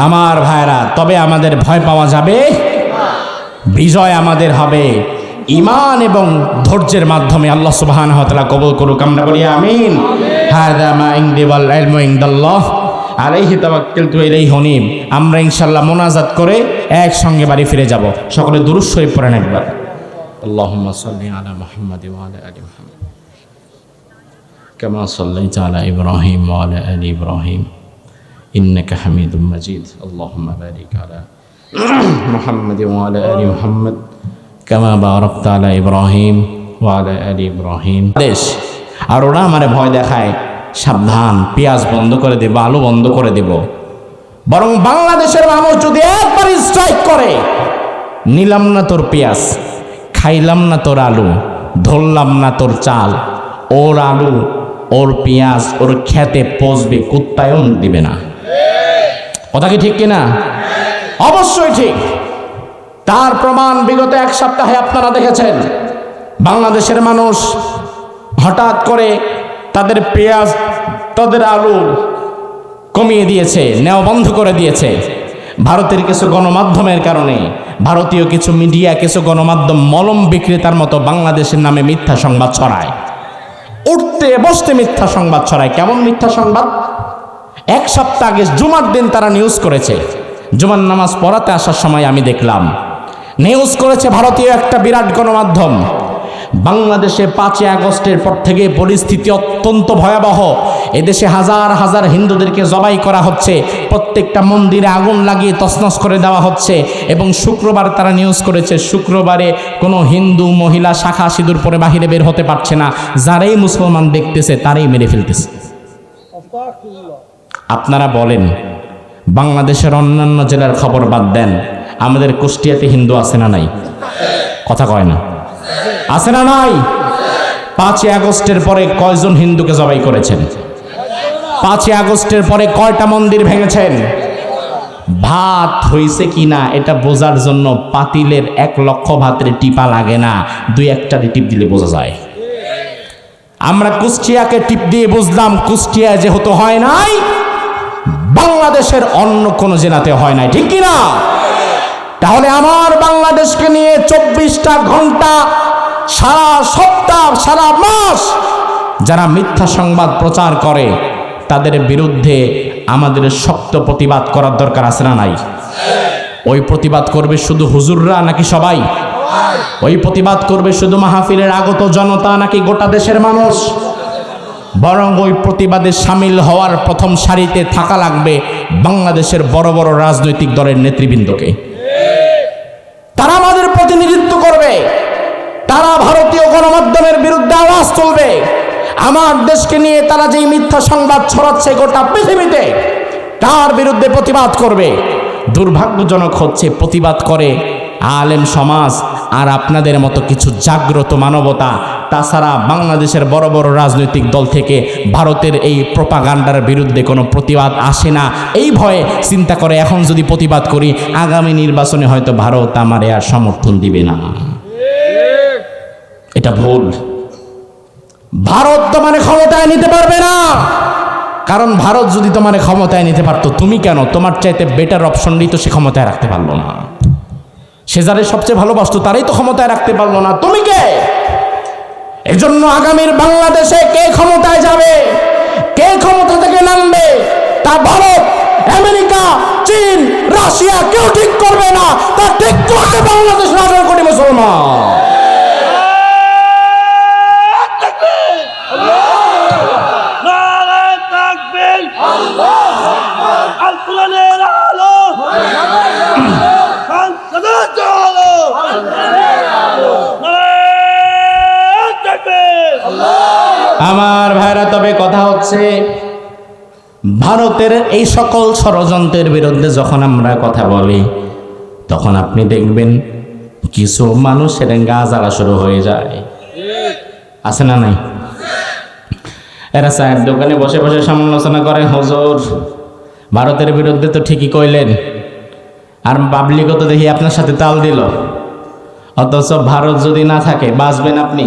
আমার ভাইরা, তবে আমাদের ভয় পাওয়া যাবে, বিজয় আমাদের হবে ঈমান এবং ধৈর্যের মাধ্যমে। আল্লাহ সুবহানাহু ওয়া তাআলা কবুল করুক, আমরা বলি আমিন। হাযা মা ইনদি ওয়াল ইলমু ইনদাল্লাহ আলাইহি তাওয়াক্কালতু ইলাইহি উনীব। আমরা ইনশাআল্লাহ মোনাজাত করে একসঙ্গে বাড়ি ফিরে যাব। সকলে দুরূদ শরীফ পড়েন একবার। আল্লাহুম্মা সাল্লি আলা মুহাম্মাদ ওয়া আলা আলি মুহাম্মাদ কামা সাল্লাইতা আলা ইব্রাহিম ওয়া আলা আলি ইব্রাহিম إنك حميد مجيد اللهم بارك على محمد وعلى آل محمد كما باركت على إبراهيم وعلى آل إبراهيم দেশ আর ওরা আমারে ভয় দেখায়, সাবধান, পেঁয়াজ বন্ধ করে দেব, আলু বন্ধ করে দেব। বরং বাংলাদেশের মানুষ যদি একবার স্ট্রাইক করে, নিলাম না তোর পেঁয়াজ, খাইলাম না তোর আলু, ধরলাম না তোর চাল, ওর আলু ওর পেঁয়াজ ওর খেতে পচবে, কুত্তায়ও মুখ দিবে না। কথা কি ঠিক কিনা? অবশ্যই ঠিক। তার প্রমাণ বিগত এক সপ্তাহে আপনারা দেখেছেন। বাংলাদেশের মানুষ হঠাৎ করে তাদের পেঁয়াজ তাদের আলু কমিয়ে দিয়েছে, নেওয়া বন্ধ করে দিয়েছে। ভারতের কিছু গণমাধ্যমের কারণে, ভারতীয় কিছু মিডিয়া, কিছু গণমাধ্যম মলম বিক্রেতার মতো বাংলাদেশের নামে মিথ্যা সংবাদ ছড়ায়, উঠতে বসতে মিথ্যা সংবাদ ছড়ায়। কেমন মিথ্যা সংবাদ? এক সপ্তাহ আগে জুমার দিন তারা নিউজ করেছে, জুমার নামাজ পড়াতে আসার সময় আমি দেখলাম নিউজ করেছে ভারতীয় একটা বিরাট গণমাধ্যম, বাংলাদেশে 5ই আগস্টের পর থেকে পরিস্থিতি অত্যন্ত ভয়াবহ। এদেশে হাজার হাজার হিন্দুদেরকে জবাই করা হচ্ছে, প্রত্যেকটা মন্দিরে আগুন লাগিয়ে তছনছ করে দেওয়া হচ্ছে। এবং শুক্রবার তারা নিউজ করেছে, শুক্রবারে কোনো হিন্দু মহিলা শাখা সিঁদুর পরে বাহিরে বের হতে পারছে না, যারাই মুসলমান দেখতেছে তারাই মেরে ফেলতেছে। আপনারা বলেন, বাংলাদেশের অন্যান্য জেলার খবর বাদ দেন, আমাদের কুষ্টিয়াতে হিন্দু আছে না নাই? কথা কয় না, আছে না নাই? 5ই আগস্টের পরে কয়জন হিন্দুকে জবাই করেছেন? 5ই আগস্টের পরে কয়টা মন্দির ভেঙেছেন? ভাত হইছে কিনা এটা বোঝার জন্য পাতিলের 1 লক্ষ ভাতের টিপা লাগে না, 2-1টা টিপ দিলে বোঝা যায়। আমরা কুষ্টিয়াকে টিপ দিয়ে বুঝলাম, কুষ্টিয়া যেহেতু হয় নাই, বাংলাদেশের অন্য কোন জেলাতে হয় নাই, ঠিক কিনা? তাহলে আমার বাংলাদেশকে নিয়ে 24টা ঘন্টা, সারা সপ্তাহ, সারা মাস যারা মিথ্যা সংবাদ প্রচার করে, তাদের বিরুদ্ধে আমাদের শক্ত প্রতিবাদ করার দরকার আছে না নাই? ওই প্রতিবাদ করবে শুধু হুজুররা নাকি সবাই? ওই প্রতিবাদ করবে শুধু মাহফিলের আগত জনতা নাকি গোটা দেশের মানুষ? বরং ওই প্রতিবাদে সামিল হওয়ার প্রথম সারিতে থাকা লাগবে বাংলাদেশের বড় বড় রাজনৈতিক দলের নেতৃবৃন্দকে। তারা আমাদের প্রতিনিধিত্ব করবে, তারা ভারতীয় গণমাধ্যমের বিরুদ্ধে আওয়াজ তুলবে। আমার দেশকে নিয়ে তারা যেই মিথ্যা সংবাদ ছড়াচ্ছে গোটা পৃথিবীতে, তার বিরুদ্ধে প্রতিবাদ করবে। দুর্ভাগ্যজনক হচ্ছে, প্রতিবাদ করে আলেম সমাজ আর আপনাদের মতো কিছু জাগ্রত মানবতা। তাছাড়া বাংলাদেশের বড় বড় রাজনৈতিক দল থেকে ভারতের এই প্রোপাগান্ডার বিরুদ্ধে কোনো প্রতিবাদ আসে না। এই ভয়ে চিন্তা করে, এখন যদি প্রতিবাদ করি আগামী নির্বাচনে হয়তো ভারত আমারে আর সমর্থন দিবে না। এটা ভুল। ভারত তোমার ক্ষমতায় নিতে পারবে না, কারণ ভারত যদি তোমার ক্ষমতায় নিতে পারতো, তুমি কেন তোমার চাইতে বেটার অপশনই তো সে ক্ষমতায় রাখতে পারলো না। সে যারে সবচেয়ে ভালোবাসতো তারাই তো ক্ষমতায় রাখতে পারলো না, তুমি কে? এজন্য আগামীর বাংলাদেশে কে ক্ষমতায় যাবে, কে ক্ষমতা থেকে নামবে, তা ভারত, আমেরিকা, চীন, রাশিয়া কেউ ঠিক করবে না। তা ঠিক করবে বাংলাদেশ 18 কোটি মুসলমান। আমার ভাইরা, তবে কথা হচ্ছে, ভারতের এই সকল ষড়যন্ত্রের বিরুদ্ধে যখন আমরা কথা বলি, তখন আপনি দেখবেন কিছু মানুষের গা জ্বালা শুরু হয়ে যায়, আছে না নাই? এরা চায়ের দোকানে বসে বসে সমালোচনা করে, হুজুর ভারতের বিরুদ্ধে তো ঠিকই কইলেন, আর পাবলিকও তো দেখি আপনার সাথে তাল দিল, অথচ ভারত যদি না থাকে বাঁচবেন আপনি?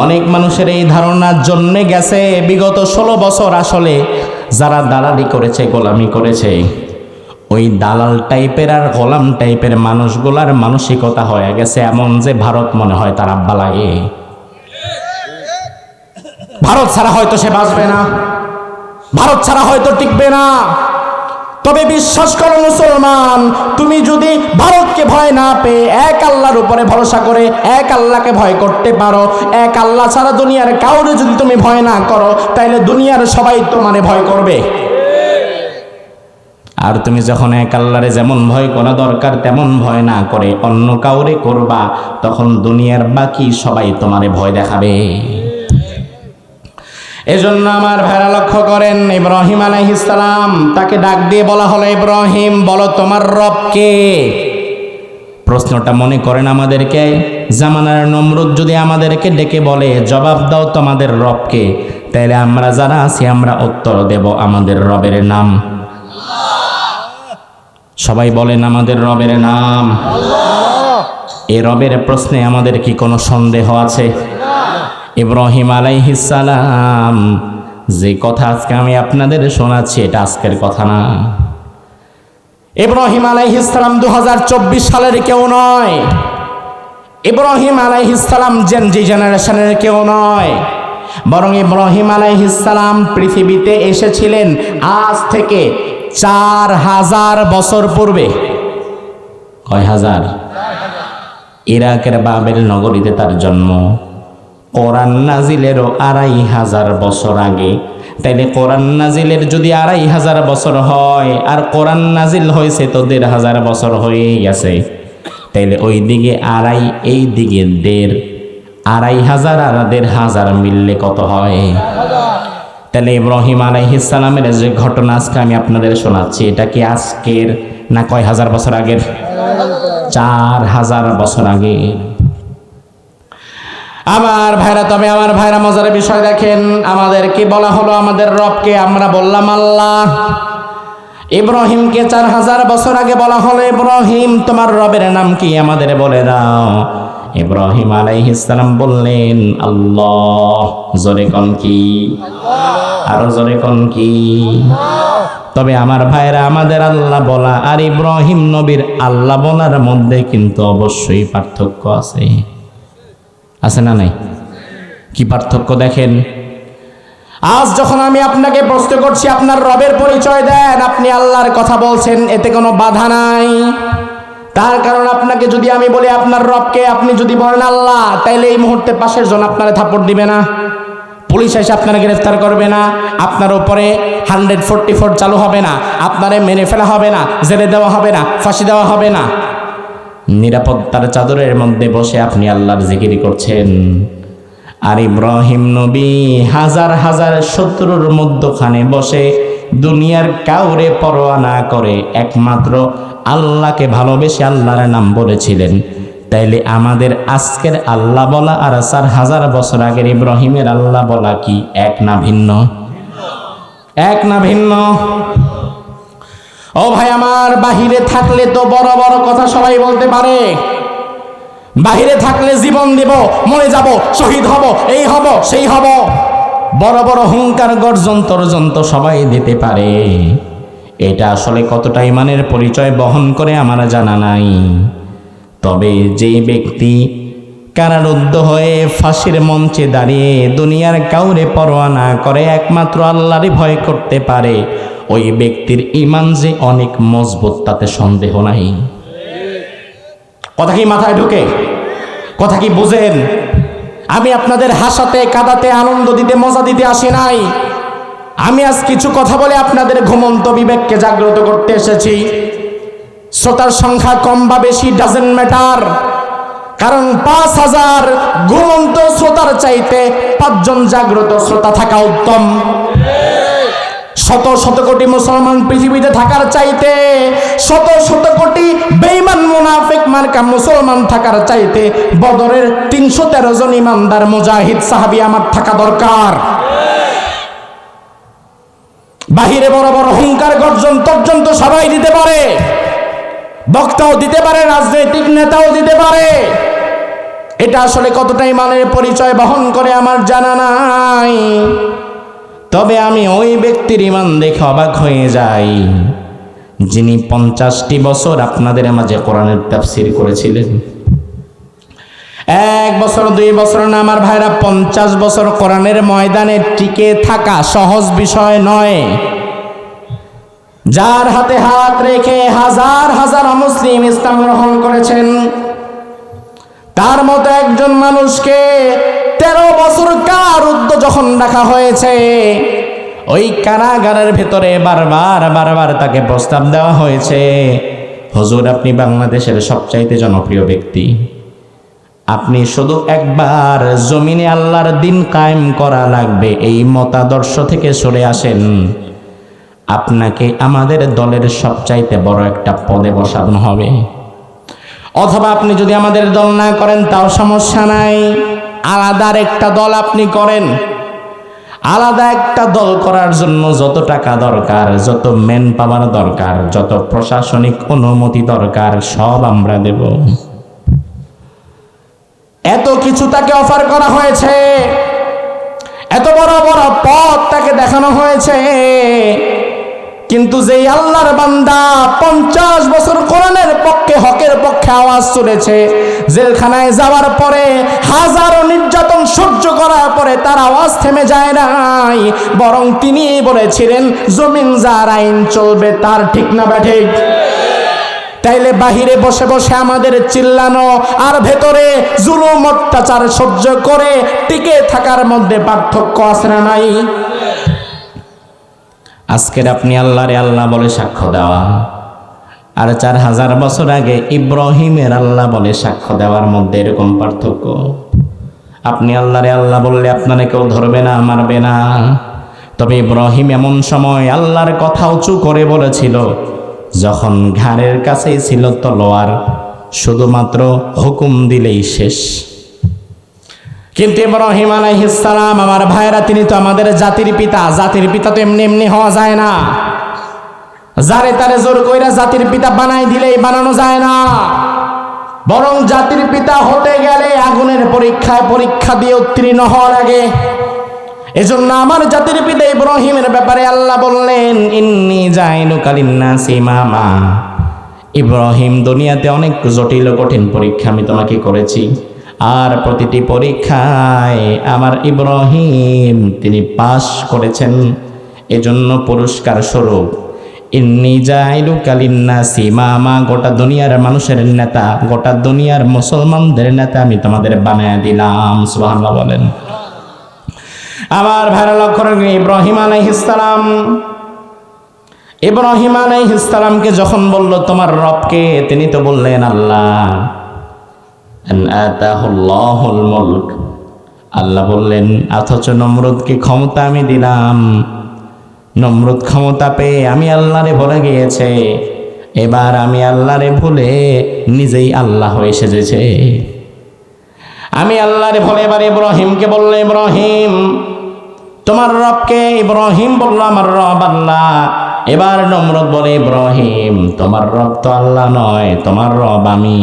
অনেক মানুষের এই ধারণার জন্মে গেছে বিগত 16 বছর। আসলে যারা দালালি করেছে, গোলামি করেছে, ওই দালাল টাইপের আর গোলাম টাইপের মানুষগুলার মানসিকতা হয়ে গেছে এমন যে ভারত মনে হয় তার আব্বা লাগে। ভারত ছাড়া হয়তো সে বাঁচবে না, ভারত ছাড়া হয়তো টিকবে না। তবে বিশ্বাস করো মুসলমান, তুমি যদি ভারতকে ভয় না পেয়ে এক আল্লাহর উপরে ভরসা করে এক আল্লাহকে ভয় করতে পারো, এক আল্লাহ ছাড়া দুনিয়ার কাউরে যদি তুমি ভয় না করো, তাইলে দুনিয়ার সবাই তোমারে ভয় করবে। আর তুমি যখন এক আল্লাহরে যেমন ভয় করা দরকার তেমন ভয় না করে অন্য কাউরে করবা, তখন দুনিয়ার বাকি সবাই তোমারে ভয় দেখাবে। এজন্য আমার ভাইরা লক্ষ্য করেন, ইব্রাহিম আলাইহিস সালাম তাকে ডাক দিয়ে বলা হলো, ইব্রাহিম বলো তোমার রব কে? প্রশ্নটা মনে করেন আমাদেরকে, জামানার নমরুদ যদি আমাদেরকে ডেকে বলে জবাব দাও তোমাদের রব কে, তাহলে আমরা যারা আছি আমরা উত্তর দেব আমাদের রবের নাম। সবাই বলেন আমাদের রবের নাম। এই রবের প্রশ্নে আমাদের কি কোনো সন্দেহ আছে? ইব্রাহিম আলাইহিস সালাম যে কথা আজকে আমি আপনাদের শোনাচ্ছি এটা আজকের কথা না। ইব্রাহিম আলাইহিস সালাম 2024 সালের কেউ নয়। ইব্রাহিম আলাইহিস সালাম জেনজি জেনারেশনের কেউ নয়, বরং ইব্রাহিম আলাইহিস সালাম পৃথিবীতে এসেছিলেন আজ থেকে 4000 বছর পূর্বে। কয় হাজার? ইরাকের বাবেল নগরীতে তার জন্ম। কোরআন নাজিলেরও 2500 বছর আগে। তাইলে কোরআন নাজিলের যদি 2500 বছর হয় আর কোরআন নাজিল হয়েছে তো 1500 বছর হয়েই গেছে, তাইলে ওই দিকে 2.5 এই দিকে 1.5, 2500 আর 1500 মিললে কত হয়? তাহলে ইব্রাহিম আলাইহিস সালামের যে ঘটনা আজকে আমি আপনাদের শোনাচ্ছি এটা কি আজকের না কয় হাজার বছর আগের? 4000 বছর আগে। আমার ভাইরা, তবে আমার ভাইরা মজার বিষয় দেখেন, আমাদের কি বলা হলো আমাদের রবকে? আমরা বললাম আল্লাহ। ইব্রাহিমকে 4000 বছর আগে বলা হলো ইব্রাহিম তোমার রবের নাম কি আমাদের বলে দাও। ইব্রাহিম আলাইহিস সালাম বললেন আল্লাহ। জোরে কোন কি? আরো জোরে কোন কি? তবে আমার ভাইরা, আমাদের আল্লাহ বলা আর ইব্রাহিম নবীর আল্লাহ বলার মধ্যে কিন্তু অবশ্যই পার্থক্য আছে। আছে না নাই? কি পার্থক্য দেখেন। আজ যখন আমি আপনাকে প্রশ্ন করছি আপনার রবের পরিচয় দেন, আপনি আল্লাহর কথা বলছেন, এতে কোনো বাধা নাই। তার কারণ আপনাকে যদি আমি বলি আপনার রবকে, আপনি যদি বলেন আল্লাহ, তাইলে এই মুহূর্তে পাশের জন আপনারে থাপ্পড় দিবে না, পুলিশ এসে আপনারা গ্রেফতার করবে না, আপনার উপরে 144 চালু হবে না, আপনারে মেরে ফেলা হবে না, জেলে দেওয়া হবে না, ফাঁসি দেওয়া হবে না। নিরাপত্তার চাদরের মধ্যে বসে আপনি আল্লাহর জিকির করছেন। আর ইব্রাহিম নবী হাজার হাজার শত্রুর মধ্যখানে বসে দুনিয়ার কাউরে পরোয়া না করে একমাত্র আল্লাহকে ভালোবেসে আল্লাহর নাম বলেছিলেন। তাইলে আমাদের আজকের আল্লাহ বলা আর 4000 বছর আগের ইব্রাহিমের আল্লাহ বলা কি এক না ভিন্ন? এক না ভিন্ন? ও ভাই আমার, বাহিরে থাকলে তো বড় বড় কথা সবাই বলতে পারে। বাহিরে থাকলে জীবন দেব, মরে যাব, শহীদ হব, এই হব সেই হব, বড় বড় হুঙ্কার গর্জন তর্জন তো সবাই দিতে পারে। এটা আসলে কতটা ইমানের পরিচয় বহন করে আমার জানা নাই। তবে যে ব্যক্তি কারারুদ্ধ হয়ে ফাঁসির মঞ্চে দাঁড়িয়ে দুনিয়ার কাউরে পরোয়া না করে একমাত্র আল্লাহরই ভয় করতে পারে, ওই ব্যক্তির ঈমান যে অনেক মজবুত তাতে সন্দেহ নাই। কথা কি মাথায় ঢুকে? কথা কি বুঝেন? আমি আপনাদের হাসাতে কাঁদাতে আনন্দ দিতে মজা দিতে আসি নাই। আমি আজ কিছু কথা বলে আপনাদের ঘুমন্ত বিবেককে জাগ্রত করতে এসেছি। শ্রোতার সংখ্যা কম বা বেশি ডাজেন্ট ম্যাটার, কারণ 5000 ঘুমন্ত শ্রোতার চাইতে 5 জন জাগ্রত শ্রোতা থাকা উত্তম। শত শত কোটি মুসলমান পৃথিবীতে থাকার চাইতে শত শত কোটি বেঈমান মুনাফিক মার্কা মুসলমান থাকার চাইতে বদরের 313 জন ইমানদার মুজাহিদ সাহাবী আমার থাকা দরকার। বাহিরে বড় বড় হুঙ্কার গর্জন তর্জন তো সবাই দিতে পারে, বক্তাও দিতে পারে, রাজনৈতিক নেতাও দিতে পারে। এটা আসলে কতটা ইমানের পরিচয় বহন করে আমার জানা নাই। তবে আমি ওই ব্যক্তির ঈমান দেখে অবাক হয়ে যাই যিনি 50টি বছর আপনাদের মাঝে কোরআনের তাফসীর করেছিলেন। 1 বছর 2 বছর না আমার ভাইরা, 50 বছর কোরআনের ময়দানে টিকে থাকা সহজ বিষয় নয়। যার হাতে হাত রেখে হাজার হাজার মুসলিম ইসলাম গ্রহণ করেছেন, তার মতো একজন মানুষকে 13 বছর কারারুদ্ধ যখন রাখা হয়েছে, ওই কারাগারের ভেতরে বারবার তাকে প্রস্তাব দেওয়া হয়েছে, হুজুর আপনি বাংলাদেশের সবচাইতে জনপ্রিয় ব্যক্তি, আপনি শুধু একবার জমিনে আল্লাহর দিন কায়েম করা লাগবে, এই মতাদর্শ থেকে সরে আসেন, আপনাকে আমাদের দলের সবচাইতে বড় একটা পদে বসানো হবে। অথবা আপনি যদি আমাদের দল না করেন তাও সমস্যা নাই, আলাদা একটা দল আপনি করেন। আলাদা একটা দল করার জন্য যত টাকা দরকার, যত ম্যান পাওয়ার দরকার, যত প্রশাসনিক অনুমতি দরকার, সব আমরা দেব। এত কিছু তাকে অফার করা হয়েছে, এত বড় বড় পথ তাকে দেখানো হয়েছে, কিন্তু যেই আল্লাহর বান্দা 50 বছর কোরআনের পক্ষে, হকের পক্ষে আওয়াজ তুলেছে, জেলখানায় যাওয়ার পরে হাজারো নির্যাতন সহ্য করার পরে তার আওয়াজ থেমে যায় নাই, বরং তিনি বলেছিলেন জমিন যার আইন চলবে তার, ঠিক না ব্যাঠিক? তাইলে বাহিরে বসে বসে আমাদের চিল্লানো আর ভেতরে জুলুম অত্যাচার সহ্য করে টিকে থাকার মধ্যে পার্থক্য আছে না নাই? আজকের আপনি আল্লাহরে আল্লাহ বলে সাক্ষ্য দেওয়া, আর 4000 বছর আগে ইব্রাহিমের আল্লাহ বলে সাক্ষ্য দেওয়ার মধ্যে এরকম পার্থক্য। আপনি আল্লাহরে আল্লাহ বললে আপনারা কেউ ধরবে না, মারবে না। তবে ইব্রাহিম এমন সময় আল্লাহর কথা উঁচু করে বলেছিল যখন ঘাড়ের কাছেই ছিল তলোয়ার, শুধুমাত্র হুকুম দিলেই শেষ। কিন্তু ইব্রাহিম আলাইহিস সালাম, আমার ভাইরা, তিনি তো আমাদের জাতির পিতা। জাতির পিতা তো এমনি এমনি হওয়া যায় না, যারে তারে জোর কইরা জাতির পিতা বানাই দিলেই বানানো যায় না, বরং জাতির পিতা হতে গেলে আগুনের পরীক্ষা দিয়ে উত্তীর্ণ হওয়া লাগে। এজন্য আমার জাতির পিতা ইব্রাহিমের ব্যাপারে আল্লাহ বললেন, ইন্নী জাইলুকা লিন্নাসি ইমামা। ইব্রাহিম, দুনিয়াতে অনেক জটিল ও কঠিন পরীক্ষা আমি তোমাকে করেছি, আর প্রতিটি পরীক্ষায় আমার ইব্রাহিম তিনি পাশ করেছেন। এজন্য পুরস্কার স্বরূপ ইন্নী জাইলুকা লিন্নাসি ইমামা, গোটা দুনিয়ার মানুষের নেতা, গোটা দুনিয়ার মুসলমানদের নেতা আমি তোমাদের বানায় দিলাম। সুবহানাল্লাহ বলেন। আমার ভাইরা লক্ষ্য রাখবেন, ইব্রাহিম আলাইহিস সালামকে যখন বলল তোমার রবকে, তিনি তো বললেন আল্লাহ। আতাহুল্লাহুল মুলক, আল্লাহ বললেন, অথচ নমরুদকে ক্ষমতা আমি দিলাম। নমরুদ ক্ষমতা পেয়ে আমি আল্লাহরে ভুলে গিয়েছে, এবার আমি আল্লাহরে ভুলে নিজেই আল্লাহ হয়ে সেজেছে। আমি আল্লাহরে ভুলে এবার ইব্রাহিমকে বললে, ইব্রাহিম তোমার রবকে? ইব্রাহিম বলল আমার রব আল্লাহ। এবার নমরুদ বলে, ইব্রাহিম তোমার রব তো আল্লাহ নয়, তোমার রব আমি।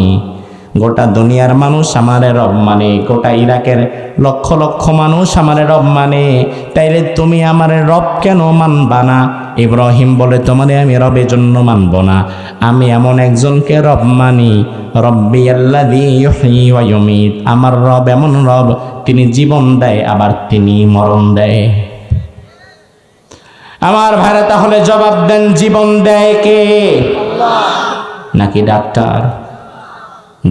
গোটা দুনিয়ার মানুষ আমারে রব মানে, গোটা ইরাকের লক্ষ লক্ষ মানুষ আমারে রব মানে, তাইলে তুমি আমারে রব কেন মানবা না? ইব্রাহিম বলে, তোমারে আমি রবের জন্য মানব না, আমি এমন একজনকে রব মানি, রব্বি আল্লাযী ইউহয়ী ওয়া ইউমীত। আমার রব এমন রব, তিনি জীবন দেয় আবার তিনি মরণ দেয়। আমার ভাইরা, তাহলে জবাব দেন, জীবন দেয় কে? নাকি ডাক্তার?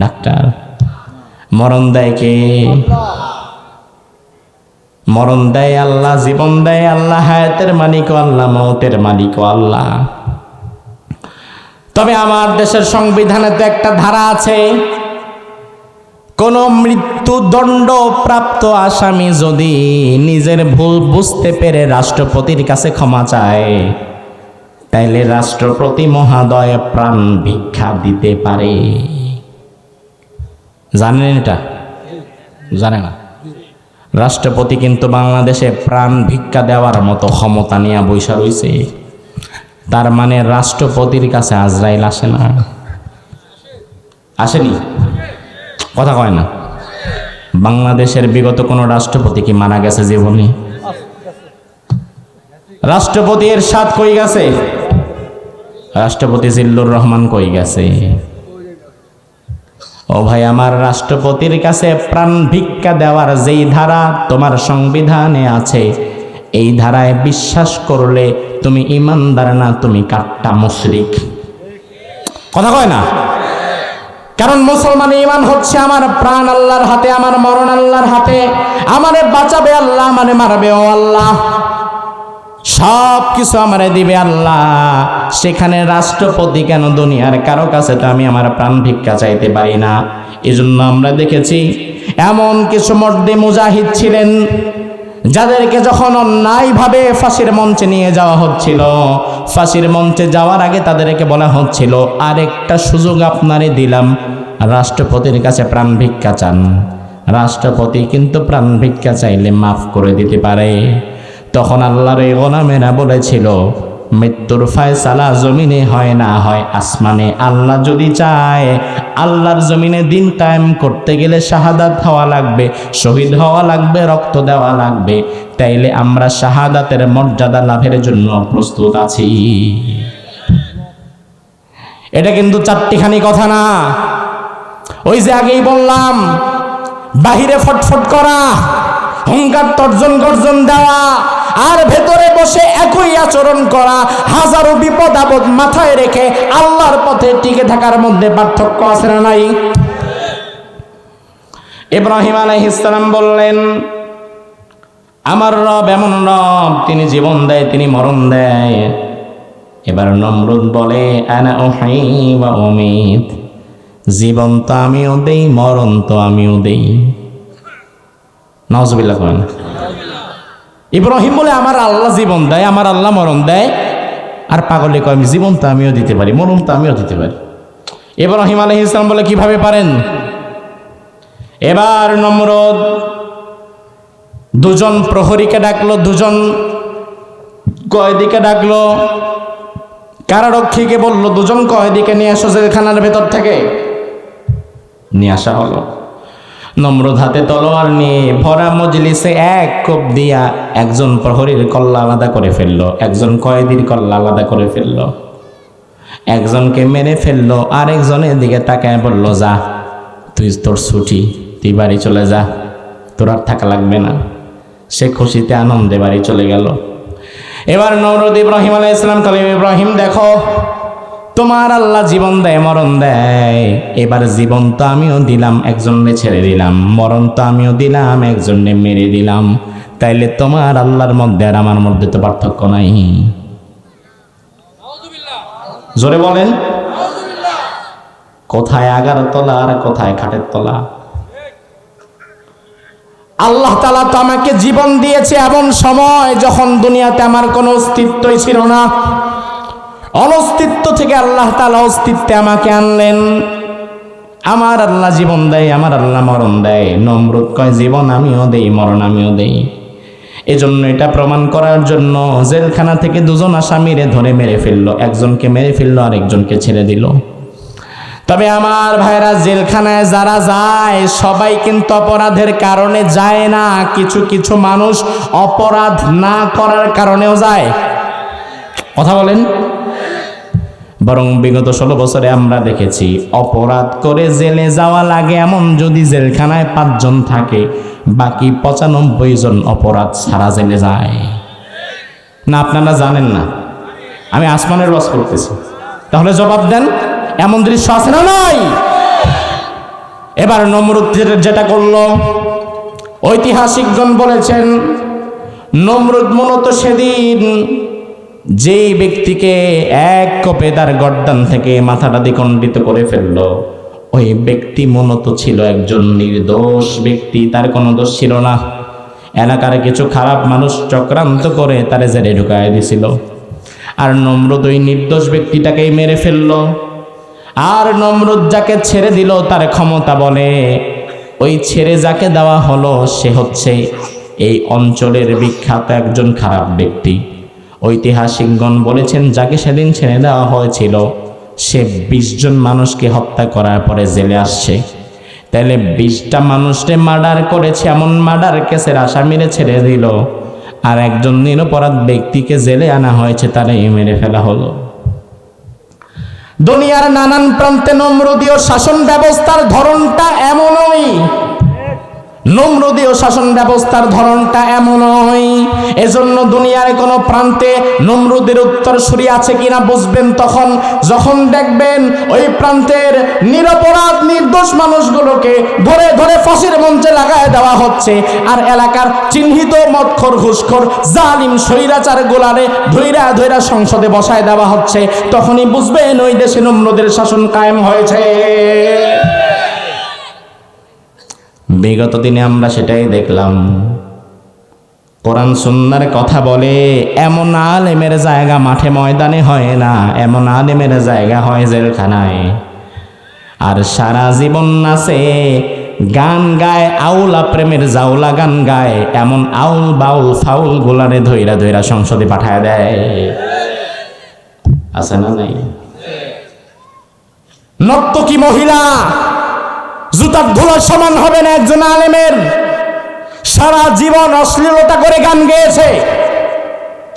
ডাক্তার। মরণ দেয় কে? মরণ দেয় আল্লাহ, জীবন দেয় আল্লাহ, হায়াতের মালিক আল্লাহ, মৌতের মালিক আল্লাহ। তবে আমার দেশের সংবিধানে তো একটা ধারা আছে, কোন মৃত্যুদণ্ড প্রাপ্ত আসামি যদি নিজের ভুল বুঝতে পেরে রাষ্ট্রপতির কাছে ক্ষমা চায়, তাইলে রাষ্ট্রপতি মহোদয় প্রাণ ভিক্ষা দিতে পারে। জানেন এটা? জানে না? রাষ্ট্রপতি কিন্তু বাংলাদেশে প্রাণ ভিক্ষা দেওয়ার মতো ক্ষমতা নিয়ে বৈশা রয়েছে। তার মানে রাষ্ট্রপতির কাছে আজরাইল আসে না? আসেনি? কথা কয় না। বাংলাদেশের বিগত কোন রাষ্ট্রপতি কি মারা গেছে জীবনে? রাষ্ট্রপতি এরশাদ কই গেছে? রাষ্ট্রপতি জিল্লুর রহমান কই গেছে? ও ভাই আমার, রাষ্ট্রপতির কাছে প্রাণ ভিক্ষা দেওয়ার যেই ধারা তোমার সংবিধানে আছে, এই ধারায় বিশ্বাস করলে তুমি ইমানদার না, তুমি কাট্টা মুশরিক। কথা কয় না? কারণ মুসলমান ঈমান হচ্ছে আমার প্রাণ আল্লাহর হাতে, আমার মরণ আল্লাহর হাতে, আমারে বাঁচাবে আল্লাহ, আমারে মারবে ও আল্লাহ, সব কিছু আমারে দিবে আল্লাহ। সেখানে রাষ্ট্রপতি কেন, দুনিয়ার কারো কাছে তো আমি আমার প্রাণ ভিক্ষা চাইতে পারি না। এজন্য আমরা দেখেছি এমন কিছু মর্দে মুজাহিদ ছিলেন যাদেরকে যখন অন্যায়ভাবে ফাঁসির মঞ্চে নিয়ে যাওয়া হচ্ছিল, ফাঁসির মঞ্চে যাওয়ার আগে তাদেরকে বলা হচ্ছিল, আরেকটা সুযোগ আপনারে দিলাম, রাষ্ট্রপতির কাছে প্রাণ ভিক্ষা চান। রাষ্ট্রপতি কিন্তু প্রাণ ভিক্ষা চাইলে মাফ করে দিতে পারে। তখন আল্লাহর এই গোলামেরা বলেছিল, মৃত্যুর ফয়সালা জমিনে হয় না হয় আসমানে। আল্লাহ যদি চায়, আল্লাহর জমিনে দিন কায়েম করতে গেলে শাহাদাত হওয়া লাগবে, শহীদ হওয়া লাগবে, রক্ত দেওয়া লাগবে। তাইলে আমরা শাহাদাতের মর্যাদা লাভের জন্য প্রস্তুত আছি। এটা কিন্তু চারটিখানি কথা না। ওই যে আগেই বললাম, বাহিরে ফটফট করা, হুঙ্কার তর্জন গর্জন দেওয়া, আর ভেতরে বসে একই আচরণ করা, হাজারো বিপদ আপদ মাথায় রেখে আল্লাহর পথে টিকে থাকার মধ্যে পার্থক্য আছে না নাই? ইব্রাহিম আলাইহিস সালাম বললেন, আমার রব এমন রব, তিনি জীবন দেয়, তিনি মরণ দেয়। এবার নমরুদ বলে, আনা উহয়ী ওয়া উমীত, জীবন তো আমিও দেই, মরণ তো আমিও দেই। নাউজুবিল্লাহ করেন। ইব্রাহিম বলে, আমার আল্লাহ জীবন দেয়, আমার আল্লাহ মরণ দেয়। আর পাগলে কয়, জীবন তো আমিও দিতে পারি, মরণ তো আমিও দিতে পারি। ইব্রাহিম আলাইহিস সালাম বলে, কিভাবে পারেন? এবার নমরুদ দুজন প্রহরীকে ডাকলো, দুজন কয়েদিকে ডাকলো, কারারক্ষীকে বলল, দুজন কয়েদিকে নিয়ে আসো জেলখানার ভেতর থেকে। নিয়ে আসা হলো। নমরুদ হাতে তলোয়ার নিয়ে ভরা মজলিসে এক কোপ দিয়া একজন প্রহরীর কল্লা আলাদা করে ফেললো, একজন কয়েদির কল্লা আলাদা করে ফেললো, একজনকে মেরে ফেললো। আরেকজনের দিকে তাকায় বলল, যা, তুই তোর ছুটি, তুই বাড়ি চলে যা, তোর আর থাকা লাগবে না। সে খুশিতে আনন্দে বাড়ি চলে গেল। এবার নমরুদ ইব্রাহিম আলাইহিস সালাম বলে, ইব্রাহিম দেখো, তোমার আল্লাহ জীবন দেয়, মরণ দেয়। এবার জীবন তো আমিও দিলাম, একজনে ছেড়ে দিলাম, মরণ তো আমিও দিলাম, একজনে মেরে দিলাম। তাইলে তোমার আল্লাহর মধ্যে আর আমার মধ্যে তো পার্থক্য নাই। জোরে বলেন, কোথায় 11 তলা আর কোথায় খাটের তলা? আল্লাহ তাআলা তো আমাকে জীবন দিয়েছে এমন সময় যখন দুনিয়াতে আমার কোনো অস্তিত্বই ছিল না। অনস্তিত্ব থেকে আল্লাহ তাআলা অস্তিত্বে আমাকে আনলেন। আমার আল্লাহ জীবন দেয়, আমার আল্লাহ মরণ দেয়। নমরুদ কয়, জীবন আমিও দেই, মরণ আমিও দেই। এজন্য এটা প্রমাণ করার জন্য জেলখানা থেকে দুজন আসামিরে ধরে মেরে ফেললো, একজনকে মেরে ফেললো, আরেকজনকে ছেড়ে দিল। তবে আমার ভাইরা, জেলখানায় যারা যায় সবাই কিন্তু অপরাধের কারণে যায় না। কিছু কিছু মানুষ অপরাধ না করার কারণেও যায়। কথা বলেন। বরং বিগত 16 বছরে আমরা দেখেছি, অপরাধ করে জেলে যাওয়া লাগে এমন যদি জেলখানায় 5 জন থাকে, বাকি 95 জন অপরাধ ছাড়া জেলে যায় না। আপনারা জানেন না, আমি আসমানের রস করতেছি, তাহলে জবাব দেন, এমন দৃশ্য আছে না নাই? এবার নমরুদ যেটা করলো, ঐতিহাসিকগণ বলেছেন, নমরুদ মূলত সেদিন যেই ব্যক্তিকে এক কোপে তার গর্দান থেকে মাথাটা দ্বিখণ্ডিত করে ফেললো, ওই ব্যক্তি মূলত ছিল একজন নির্দোষ ব্যক্তি, তার কোনো দোষ ছিল না। এলাকার কিছু খারাপ মানুষ চক্রান্ত করে তারে জেলে ঢুকায় দিছিল। আর নমরুদ ওই নির্দোষ ব্যক্তিটাকেই মেরে ফেললো। আর নমরুদ যাকে ছেড়ে দিল, তার ক্ষমতা বলে ওই ছেড়ে যাকে দেওয়া হলো সে হচ্ছে এই অঞ্চলের বিখ্যাত একজন খারাপ ব্যক্তি। ঐতিহাসিকগণ বলেছেন, যাকে সেদিন ছেড়ে দেওয়া হয়েছিল সে 20 জন মানুষকে হত্যা করার পরে জেলে আসছে। তাহলে 20টা মানুষকে মার্ডার করেছে, এমন মার্ডার কেসের আসামিরে ছেড়ে দিল, আর একজন নিরপরাধ ব্যক্তিকে জেলে আনা হয়েছে, তারাই মেরে ফেলা হলো। দুনিয়ার নানান প্রান্তে নমরুদীয় শাসন ব্যবস্থার ধরনটা এমনই। নমরুদীয় শাসন ব্যবস্থার ধরনটা এমনই। এজন্য দুনিয়ার কোনো প্রান্তে নমরুদের উত্তরসূরি আছে কিনা বুঝবেন তখন যখন দেখবেন ওই প্রান্তের নিরপরাধ নির্দোষ মানুষগুলোকে ধরে ধরে ফাঁসির মঞ্চে লাগায় দেওয়া হচ্ছে, আর এলাকার চিহ্নিত মদখোর ঘুষখোর জালিম স্বৈরাচার গোলারে ধৈরা ধৈরা সংসদে বসায় দেওয়া হচ্ছে। তখনই বুঝবেন ওই দেশে নমরুদের শাসন কায়েম হয়েছে। বিগত দিনে আমরা সেটাই দেখলাম। কোরআন সুন্নাহর কথা বলে এমন আলেমের জায়গা মাঠে ময়দানে হয় না, এমন আলেমের জায়গা হয় জেলখানায়। আর সারা জীবন নাচে, গান গায়, আউলা প্রেমের জাউলা গান গায়, এমন আউল বাউল ফাউল গোলারে ধইরা ধইরা সংসদে পাঠায় দেয়। আছে না নাই? নর্তকী মহিলা জুতার ধুলার সমান হবে না একজন আলেমের। সারা জীবন অশ্লীলতা করে গান গেয়েছে,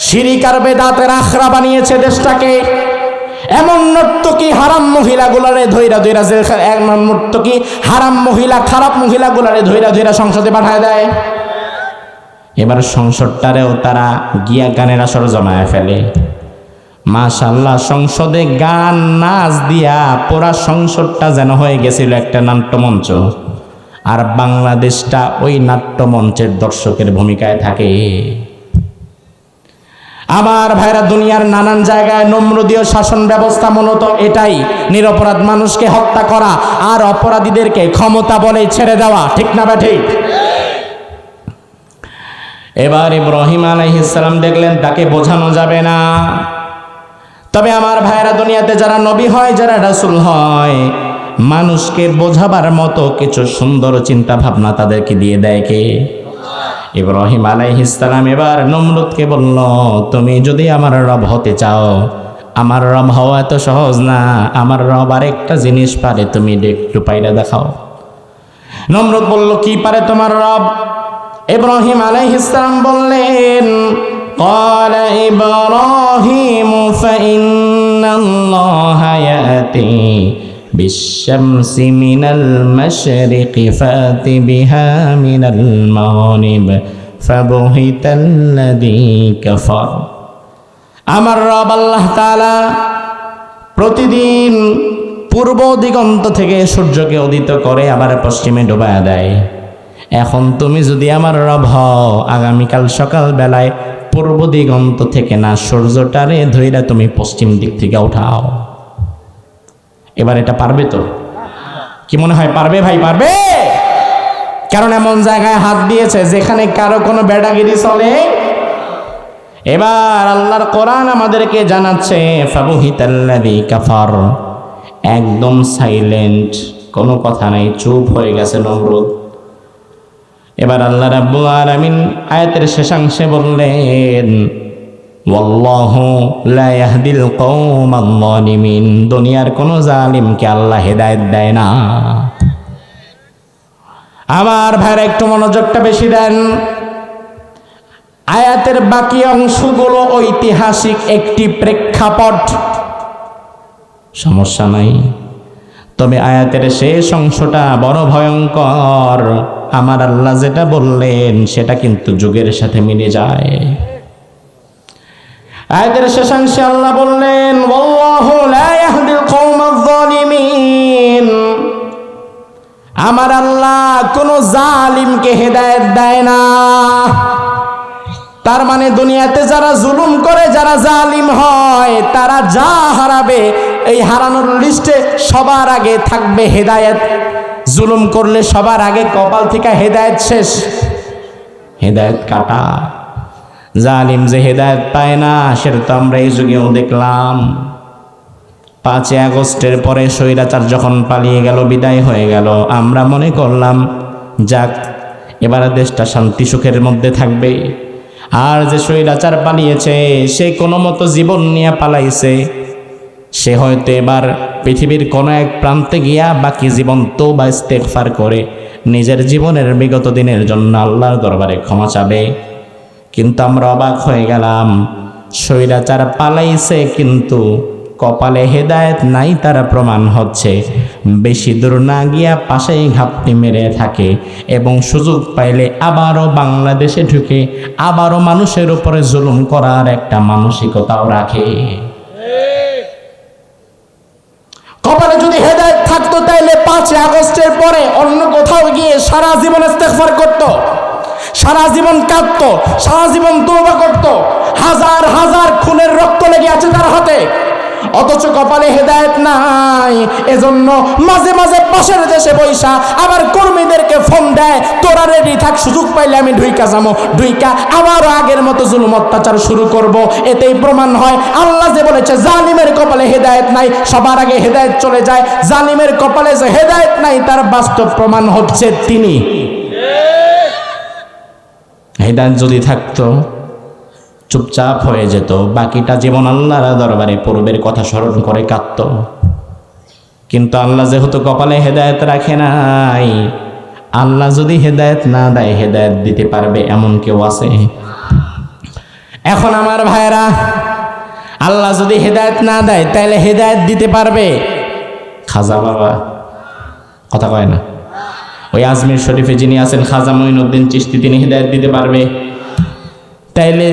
শিরিক আর বেদাতের আখড়া বানিয়েছে দেশটাকে। এমন নর্তকী হারাম মহিলাগুলারে ধইরা ধইরা জেলখানায়, এমন নর্তকী হারাম মহিলা, খারাপ মহিলাগুলারে ধইরা ধইরা সংসদে পাঠায় দেয়। এবার সংসদটারেও তারা গিয়া গানের আসর জমায় ফেলে। মাশাআল্লাহ, সংসদে গান নাচ দিয়া পুরা সংসদটা যেন হয়ে গেছিল একটা নাট্যমঞ্চ, আর বাংলাদেশটা ওই নাট্যমঞ্চের দর্শকের ভূমিকায় থাকে। আবার ভাইরা, দুনিয়ার নানান জায়গায় নমরুদীয় শাসন ব্যবস্থা মূলত এটাই, নিরপরাধ মানুষকে হত্যা করা আর অপরাধীদেরকে ক্ষমতা বলে ছেড়ে দেওয়া। ঠিক না বা ঠিক? এবার ইব্রাহিম আলাইহিস সালাম দেখলেন তাকে বোঝানো যাবে না। তবে আমার ভাইরা, দুনিয়াতে যারা নবী হয়, যারা রাসূল হয়, মানুষকে বোঝাবার মতো কিছু সুন্দর চিন্তা ভাবনা তাদেরকে দিয়ে দেয় কে? ইব্রাহিম আলাইহিস সালাম এবার নমরুদকে বলল, তুমি যদি আমার রব হতে চাও, আমার রব হওয়া এত সহজ না। আমার রব আরেকটা জিনিস পারে, তুমি একটু পাইরা দেখাও। নমরুদ বলল, কি পারে তোমার রব? ইব্রাহিম আলাইহিস সালাম বললেন, قال إبراهيم فإن الله يأتي بالشمس من المشرق فأت بها من المغرب فبهت الذي كفر। আমার রব আল্লাহ তাআলা প্রতিদিন পূর্ব দিগন্ত থেকে সূর্যকে উদিত করে আবার পশ্চিমে ডুবায়া দেয়। এখন তুমি যদি আমার রব হও, আগামীকাল সকাল বেলায় পূর্ব দিগন্ত থেকে না সূর্যটারে ধইরা তুমি পশ্চিম দিক থেকে উঠাও। এবার এটা পারবে তো? কি মনে হয় পারবে ভাই? পারবে, কারণ এমন জায়গায় হাত দিয়েছে যেখানে কারো কোনো বেড়াগিরি চলে। এবার আল্লাহর কোরআন আমাদেরকে জানাচ্ছে, ফাবুহিতাল্লাযী কাফার, একদম সাইলেন্ট, কোনো কথা নাই, চুপ হয়ে গেছে নমরুদ। এবার আল্লাহ রাব্বুল আলামিন আয়াতের শেষাংশে বললেন, ওয়াল্লাহু লা ইয়াহদিল কওমাল যালিমিন, দুনিয়ার কোন জালিমকে আল্লাহ হেদায়েত দেয় না। আমার ভাইরা, একটু মনোযোগটা বেশি দেন। আয়াতের বাকি অংশগুলো ঐতিহাসিক একটি প্রেক্ষাপট, সমস্যা নাই। তবে আয়াতের শেষ অংশটা বড় ভয়ঙ্কর। আমার আল্লাহ যেটা বললেন সেটা কিন্তু যুগের সাথে মিলে যায়। আয়াতের শেষাংশে আল্লাহ বললেন, ওয়াল্লাহু লা ইয়াহদিল কওমাজ যালিমিন, আমার আল্লাহ কোন জালিমকে হেদায়েত দেয় না। তার মানে দুনিয়াতে যারা জুলুম করে, যারা জালিম হয়, তারা যা হারাবে, এই হারানোর লিস্টে সবার আগে থাকবে হেদায়েত। জুলুম করলে সবার আগে কপাল থেকে হেদায়েত শেষ, হেদায়েত কাটা। জালিম যে হেদায়েত পায় না, সেটা তো আমরা এই যুগেও দেখলাম। 5 আগস্টের পরে স্বৈরাচার যখন পালিয়ে গেল, বিদায় হয়ে গেল, আমরা মনে করলাম যাক এবার দেশটা শান্তি সুখের মধ্যে থাকবে। আর যে স্বৈরাচার পালিয়েছে, সে কোনো মতো জীবন নিয়ে পালাইছে, সে হয়তো এবার পৃথিবীর কোনো এক প্রান্তে গিয়া বাকি জীবন তওবা ইস্তেগফার করে নিজের জীবনের বিগত দিনের জন্য আল্লাহর দরবারে ক্ষমা চাবে। কিন্তু আমরা অবাক হয়ে গেলাম, স্বৈরাচার পালাইছে কিন্তু কপালে হেদায়েত নাই, তারা প্রমাণ হচ্ছে। বেশি দূর না গিয়া পাশেই ঘাপটি মেরে থাকে এবং সুযোগ পাইলে আবারও বাংলাদেশে ঢুকে আবারও মানুষের উপরে জুলুম করার একটা মানসিকতাও রাখে। কপালে যদি হেদায়েত থাকতো, তাইলে 5 আগস্টের পরে অন্য কোথাও গিয়ে সারা জীবন ইস্তেগফার করত, সারা জীবন কাঁদতো, সারা জীবন তওবা করত। হাজার হাজার খুনের রক্ত লেগে আছে তার হাতে, অথচ কপালে হেদায়েত নাই। এজন্য মাঝে মাঝে পাশের দেশে বৈশা আবার কর্মীদেরকে ফোন দেয়, তোরা রেডি থাক, সুযোগ পাইলে আমি ঢুইকা যাবো, ঢুইকা আবারও আগের মতো জুলুম অত্যাচার শুরু করব। এতেই প্রমাণ হয় আল্লাহ যে বলেছে জালিমের কপালে হেদায়েত নাই, সবার আগে হেদায়েত চলে যায়। জালিমের কপালে যে হেদায়েত নাই তার বাস্তব প্রমাণ হচ্ছে তিনি। হেদায়েত যদি থাকতো চুপচাপ হয়ে যেত, বাকিটা জীবন আল্লাহর দরবারে পূর্বের কথা স্মরণ করে কাঁদত। কিন্তু আল্লাহ যেহেতু কপালে হেদায়েত রাখে নাই, আল্লাহ যদি হেদায়েত না দেয় হেদায়েত দিতে পারবে এমন কেউ আছে? এখন আমার ভাইরা, আল্লাহ যদি হেদায়েত না দেয় তাহলে হেদায়েত দিতে পারবে খাজা বাবা? কথা কয় না। ওই আজমির শরীফে যিনি আছেন খাজা মঈনুদ্দিন চিশতি, তিনি হেদায়েত দিতে পারবে? তাইলে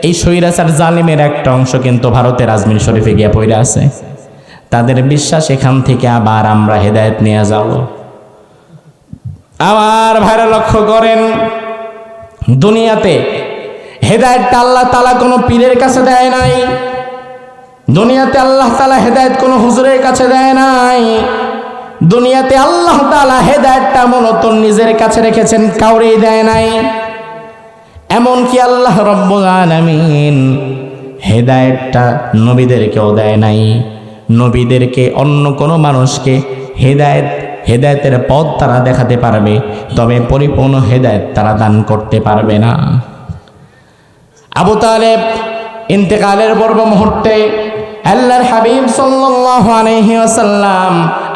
এই স্বৈরাচার জালিমের একটা অংশ কিন্তু ভারতের আজমির শরীফে গিয়ে পড়ে আছে। তাদের বিশ্বাস এখান থেকে আবার আমরা হেদায়েত নিয়ে যাব। আমার ভাইরা লক্ষ্য করেন, দুনিয়াতে হেদায়েতটা আল্লাহ তাআলা কোনো পীরের কাছে দেয় নাই। দুনিয়াতে আল্লাহ তাআলা হেদায়েত কোনো হুজুরের কাছে দেয় নাই। দুনিয়াতে আল্লাহ তাআলা হেদায়েতটা মূলত নিজের কাছে রেখেছেন, কাউরেই দেয় নাই। এমনকি আল্লাহ রব্বুল আলামিন হেদায়েতটা নবীদেরকেও দেয় নাই। নবীদেরকে অন্য কোনো মানুষকে হেদায়েতের পথ তারা দেখাতে পারবে, তবে পরিপূর্ণ হেদায়েত তারা দান করতে পারবে না। আবু তালেব ইন্তেকালের পূর্ব মুহূর্তে আল্লাহর হাবিব সাল্লাল্লাহু আলাইহি ওয়াসাল্লাম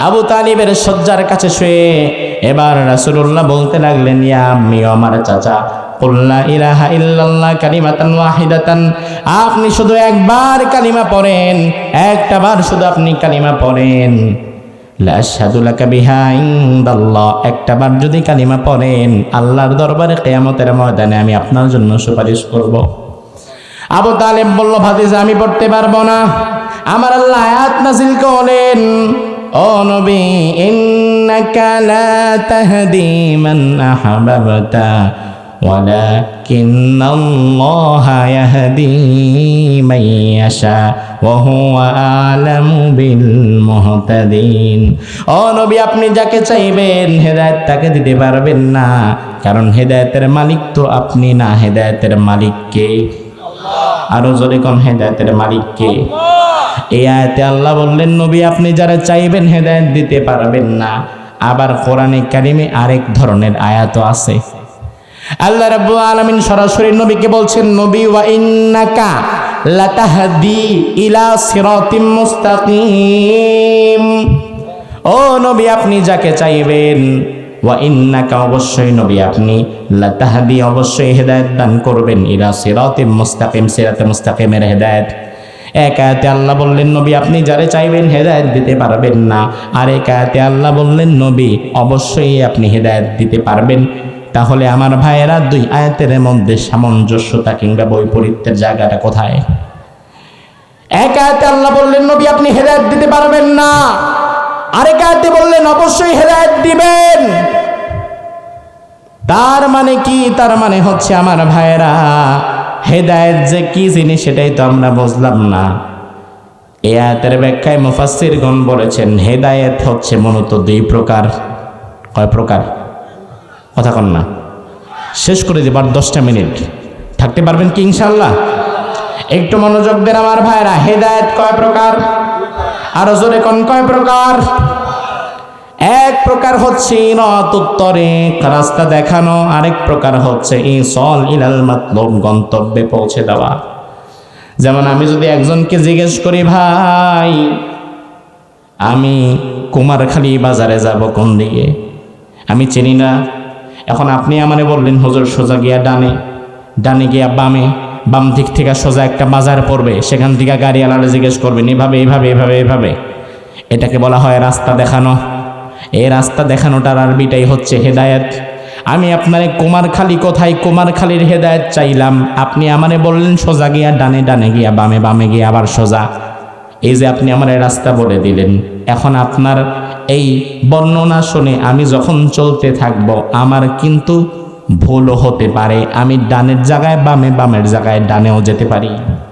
আবু তালিবের শয্যার কাছে শুয়ে এবার রাসূলুল্লাহ বলতে লাগলেন, ইয়া আম্মি, আমার চাচা, কুল লা ইলাহা ইল্লাল্লাহ কালিমাতান ওয়াহিদাতান, আপনি শুধু একবার কালিমা পড়েন, একটা বার শুধু আপনি কালিমা পড়েন। লা আশহাদু লাকা বিহা ইনদাল্লাহ, একটা বার যদি কালিমা পড়েন আল্লাহর দরবারে কিয়ামতের ময়দানে আমি আপনার জন্য সুপারিশ করব। আবু তালেব বলল, ভাতিজা আমি পড়তে পারবো না। আমার আল্লাহ আয়াত নাযিল করলেন, ও নবী, ইন্নাকা লা তাহদি মান আহবাবতা ওয়ালাকিন্নাল্লাহা ইয়াহদি মান ইয়াশা ওয়া হুয়া আ'লামু বিল মুহতাদিন। ও নবী, আপনি যাকে চাইবেন হেদায়েত তাকে দিতে পারবেন না, কারণ হেদায়েতের মালিক তো আপনি না, হেদায়েতের মালিক কে? আরো জোরে কোন, হেদায়েতের মালিক কে? এই আয়াতে আল্লাহ বললেন, নবী আপনি যারা চাইবেন হেদায়েত দিতে পারবেন না। আবার কোরআনে কারিমে আরেক ধরনের আয়াতও আছে। আল্লাহ রাব্বুল আলামিন সরাসরি নবীকে বলছেন, নবী ওয়া ইন্নাকা লাতাহদি ইলা সিরাতিম মুস্তাকিম। ও নবী আপনি যাকে চাইবেন, ওয়া ইন্নাকা অবশ্যই নবী আপনি, লাতাহদি অবশ্যই হেদায়েত দান করবেন, ইলা সিরাতিম মুস্তাকিম, সিরাতে মুস্তাকিমের হেদায়েত। এক আয়াতে আল্লাহ বললেন, নবী আপনি যারে চাইবেন হেদায়েত দিতে পারবেন না। আর এক আয়াতে আল্লাহ বললেন, নবী অবশ্যই আপনি হেদায়েত দিতে পারবেন। তাহলে আমার ভাইয়েরা, দুই আয়াতের মধ্যে সামঞ্জস্যতা কিংবা বৈপরীত্যের জায়গাটা কোথায়? এক আয়াতে আল্লাহ বললেন, নবী আপনি হেদায়েত দিতে পারবেন না, আরেক আয়াতে বললেন অবশ্যই হেদায়েত দিবেন। তার মানে কি? তার মানে হচ্ছে আমার ভাইয়েরা, হেদায়েত যে কি জিনিস সেটাই তো আমরা বুঝলাম না। এই আয়াতের ব্যাখ্যায় মুফাসসিরগণ বলেছেন, হেদায়েত হচ্ছে মূলত দুই প্রকার। কয় প্রকার? কথা কন না, শেষ করে দিবার 10টা মিনিট থাকতে পারবেন কি ইনশাআল্লাহ? একটু মনোযোগ দেন আমার ভাইরা। হেদায়েত কয় প্রকার? আরো জোরে কোন, কয় প্রকার? এক প্রকার হচ্ছে ইনাত উত্তরে রাস্তা দেখানো, আরেক প্রকার হচ্ছে ইসল ইলাল মাতলুব, গন্তব্যে পৌঁছে দেওয়া। যেমন আমি যদি একজনকে জিজ্ঞেস করি, ভাই আমি কুমারখালী বাজারে যাব কোন দিকে, আমি চিনি না। এখন আপনি আমারে বললেন, হুজুর সোজা গিয়া ডানে, ডানে গিয়া বামে, বাম দিক থেকে সোজা একটা বাজার পড়বে, সেখান থেকে গাড়িওয়ালারে জিজ্ঞেস করবেন এভাবে এভাবে এভাবে এভাবে। এটাকে বলা হয় রাস্তা দেখানো। এই রাস্তা দেখানোটার আরবিটাই হচ্ছে হেদায়েত। আমি আপনারে কুমারখালী কোথায়, কুমারখালীর হেদায়েত চাইলাম, আপনি আমারে বললেন সোজা গিয়া ডানে, ডানে গিয়া বামে, বামে গিয়া আবার সোজা। এই যে আপনি আমার রাস্তা বলে দিলেন, এখন আপনার এই বর্ণনা শুনে আমি যখন চলতে থাকবো আমার কিন্তু ভুলও হতে পারে, আমি ডানের জায়গায় বামে, বামের জায়গায় ডানেও যেতে পারি।